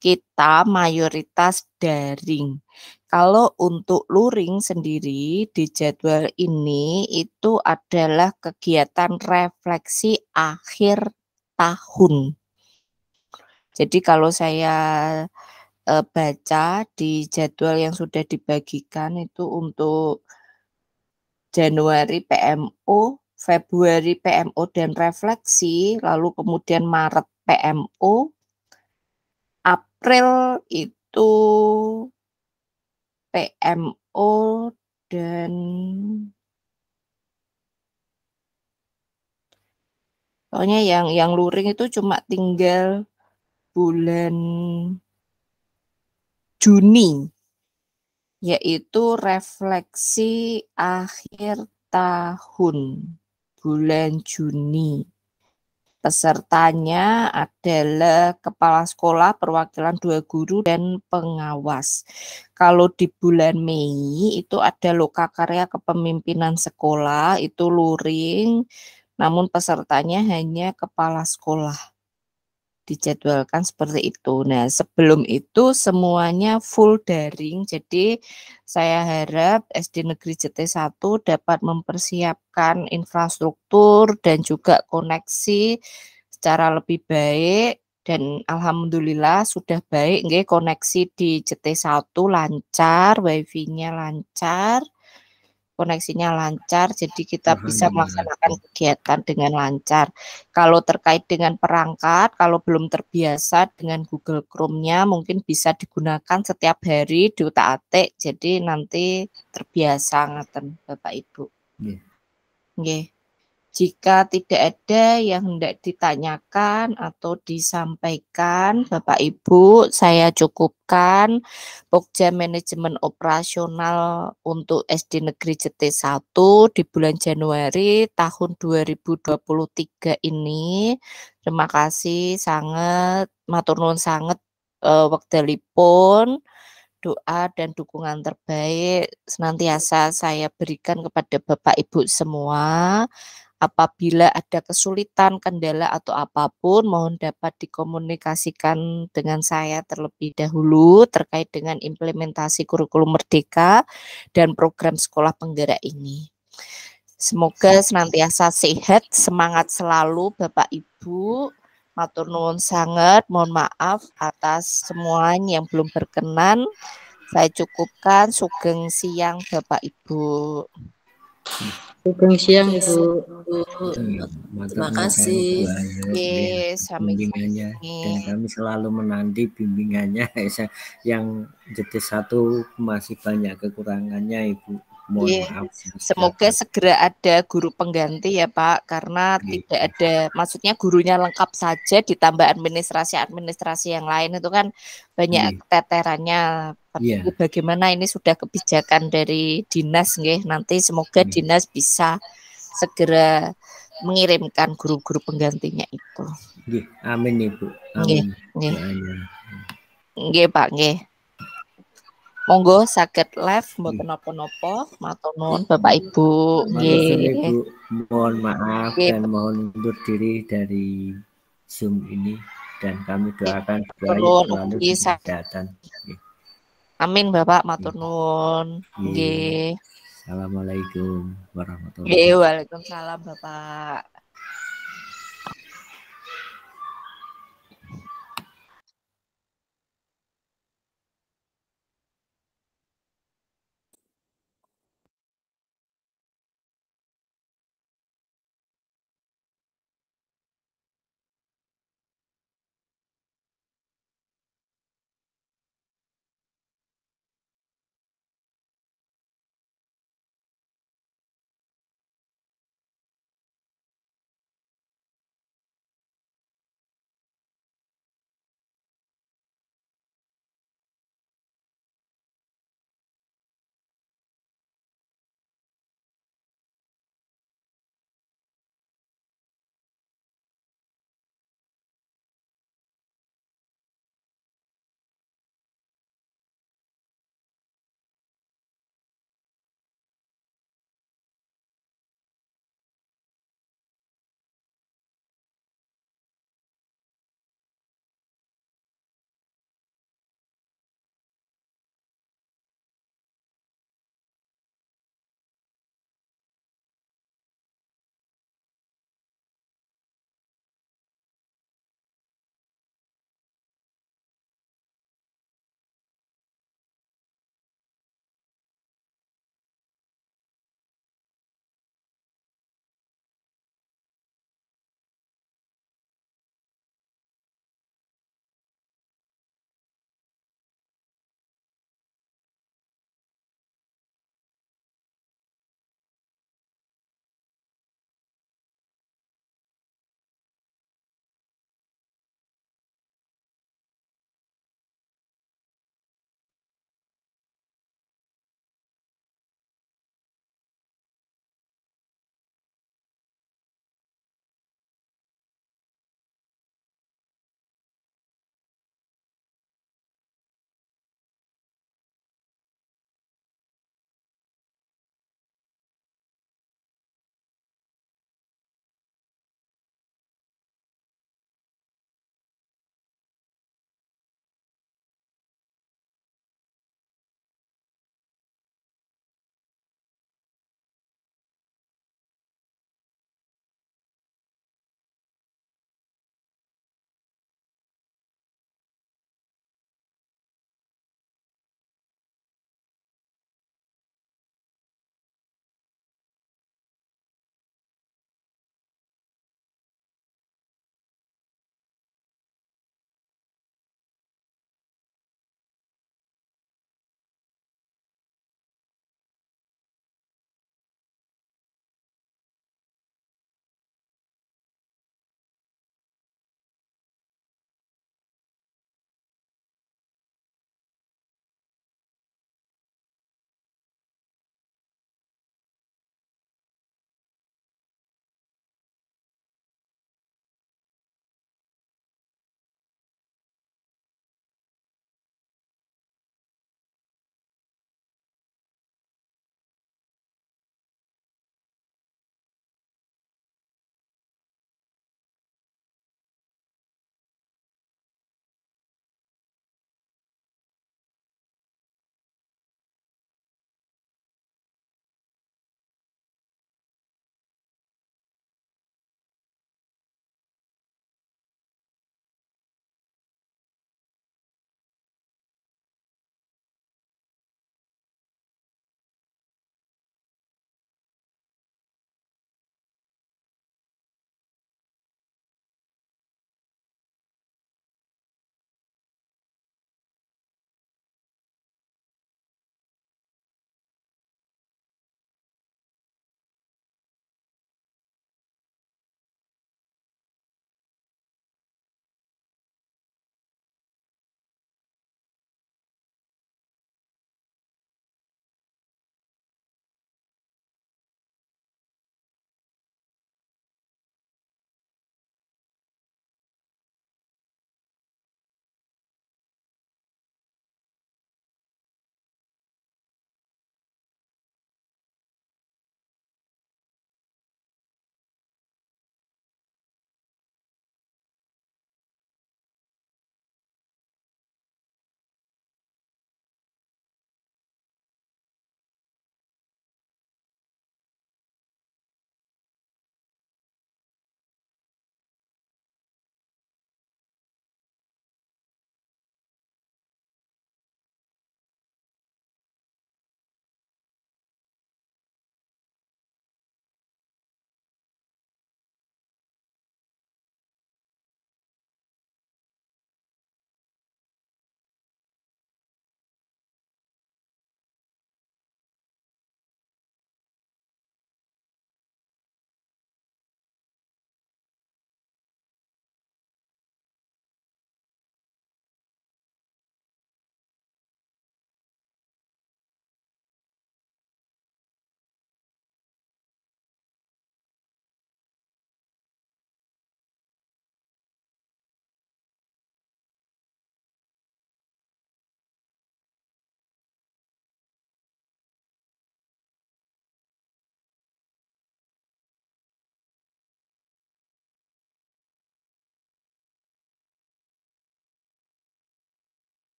kita mayoritas daring. Kalau untuk luring sendiri di jadwal ini itu adalah kegiatan refleksi akhir tahun. Jadi kalau saya baca di jadwal yang sudah dibagikan itu untuk Januari PMO, Februari PMO dan refleksi, lalu kemudian Maret PMO, April itu PMO dan pokoknya yang luring itu cuma tinggal bulan Juni, yaitu refleksi akhir tahun bulan Juni. Pesertanya adalah kepala sekolah, perwakilan 2 guru, dan pengawas. Kalau di bulan Mei itu ada lokakarya kepemimpinan sekolah, itu luring, namun pesertanya hanya kepala sekolah. Dijadwalkan seperti itu. Nah, sebelum itu semuanya full daring, jadi saya harap SD Negeri JT 1 dapat mempersiapkan infrastruktur dan juga koneksi secara lebih baik, dan alhamdulillah sudah baik nggih, koneksi di JT 1 lancar, wifi-nya lancar, koneksinya lancar, jadi kita bisa melaksanakan kegiatan dengan lancar. Kalau terkait dengan perangkat, kalau belum terbiasa dengan Google Chrome-nya, mungkin bisa digunakan setiap hari diutak-atik, jadi nanti terbiasa ngaten Bapak Ibu. Nggih. Jika tidak ada yang hendak ditanyakan atau disampaikan, Bapak Ibu, saya cukupkan Pokja Manajemen Operasional untuk SD Negeri JT 1 di bulan Januari tahun 2023 ini. Terima kasih sangat, matur nuwun sangat wekdalipun, doa dan dukungan terbaik senantiasa saya berikan kepada Bapak Ibu semua. Apabila ada kesulitan, kendala atau apapun, mohon dapat dikomunikasikan dengan saya terlebih dahulu terkait dengan implementasi kurikulum Merdeka dan program sekolah penggerak ini. Semoga senantiasa sehat, semangat selalu Bapak Ibu. Matur nuwun sangat, mohon maaf atas semua yang belum berkenan. Saya cukupkan. Sugeng siang Bapak Ibu. Sugeng siang Ibu. Terima kasih. Bimbingannya, dan kami selalu menanti bimbingannya. Yang JT 1 masih banyak kekurangannya Ibu. Mohon maaf. Semoga segera ada guru pengganti ya Pak, karena tidak ada, maksudnya gurunya lengkap saja ditambah administrasi yang lain itu kan banyak keteterannya. Tapi bagaimana ini sudah kebijakan dari dinas nggih, nanti semoga dinas bisa segera mengirimkan guru-guru penggantinya itu. Amin Ibu. Amin. Nggih Pak, nggih. Monggo saged live mboten napa-napa, matur nuwun Bapak Ibu. Nggih. Mohon maaf dan mohon undur diri dari Zoom ini, dan kami doakan selalu kesehatan. Amin Bapak, matur nuwun. Nggih. Assalamualaikum warahmatullahi wabarakatuh. Waalaikumsalam Bapak.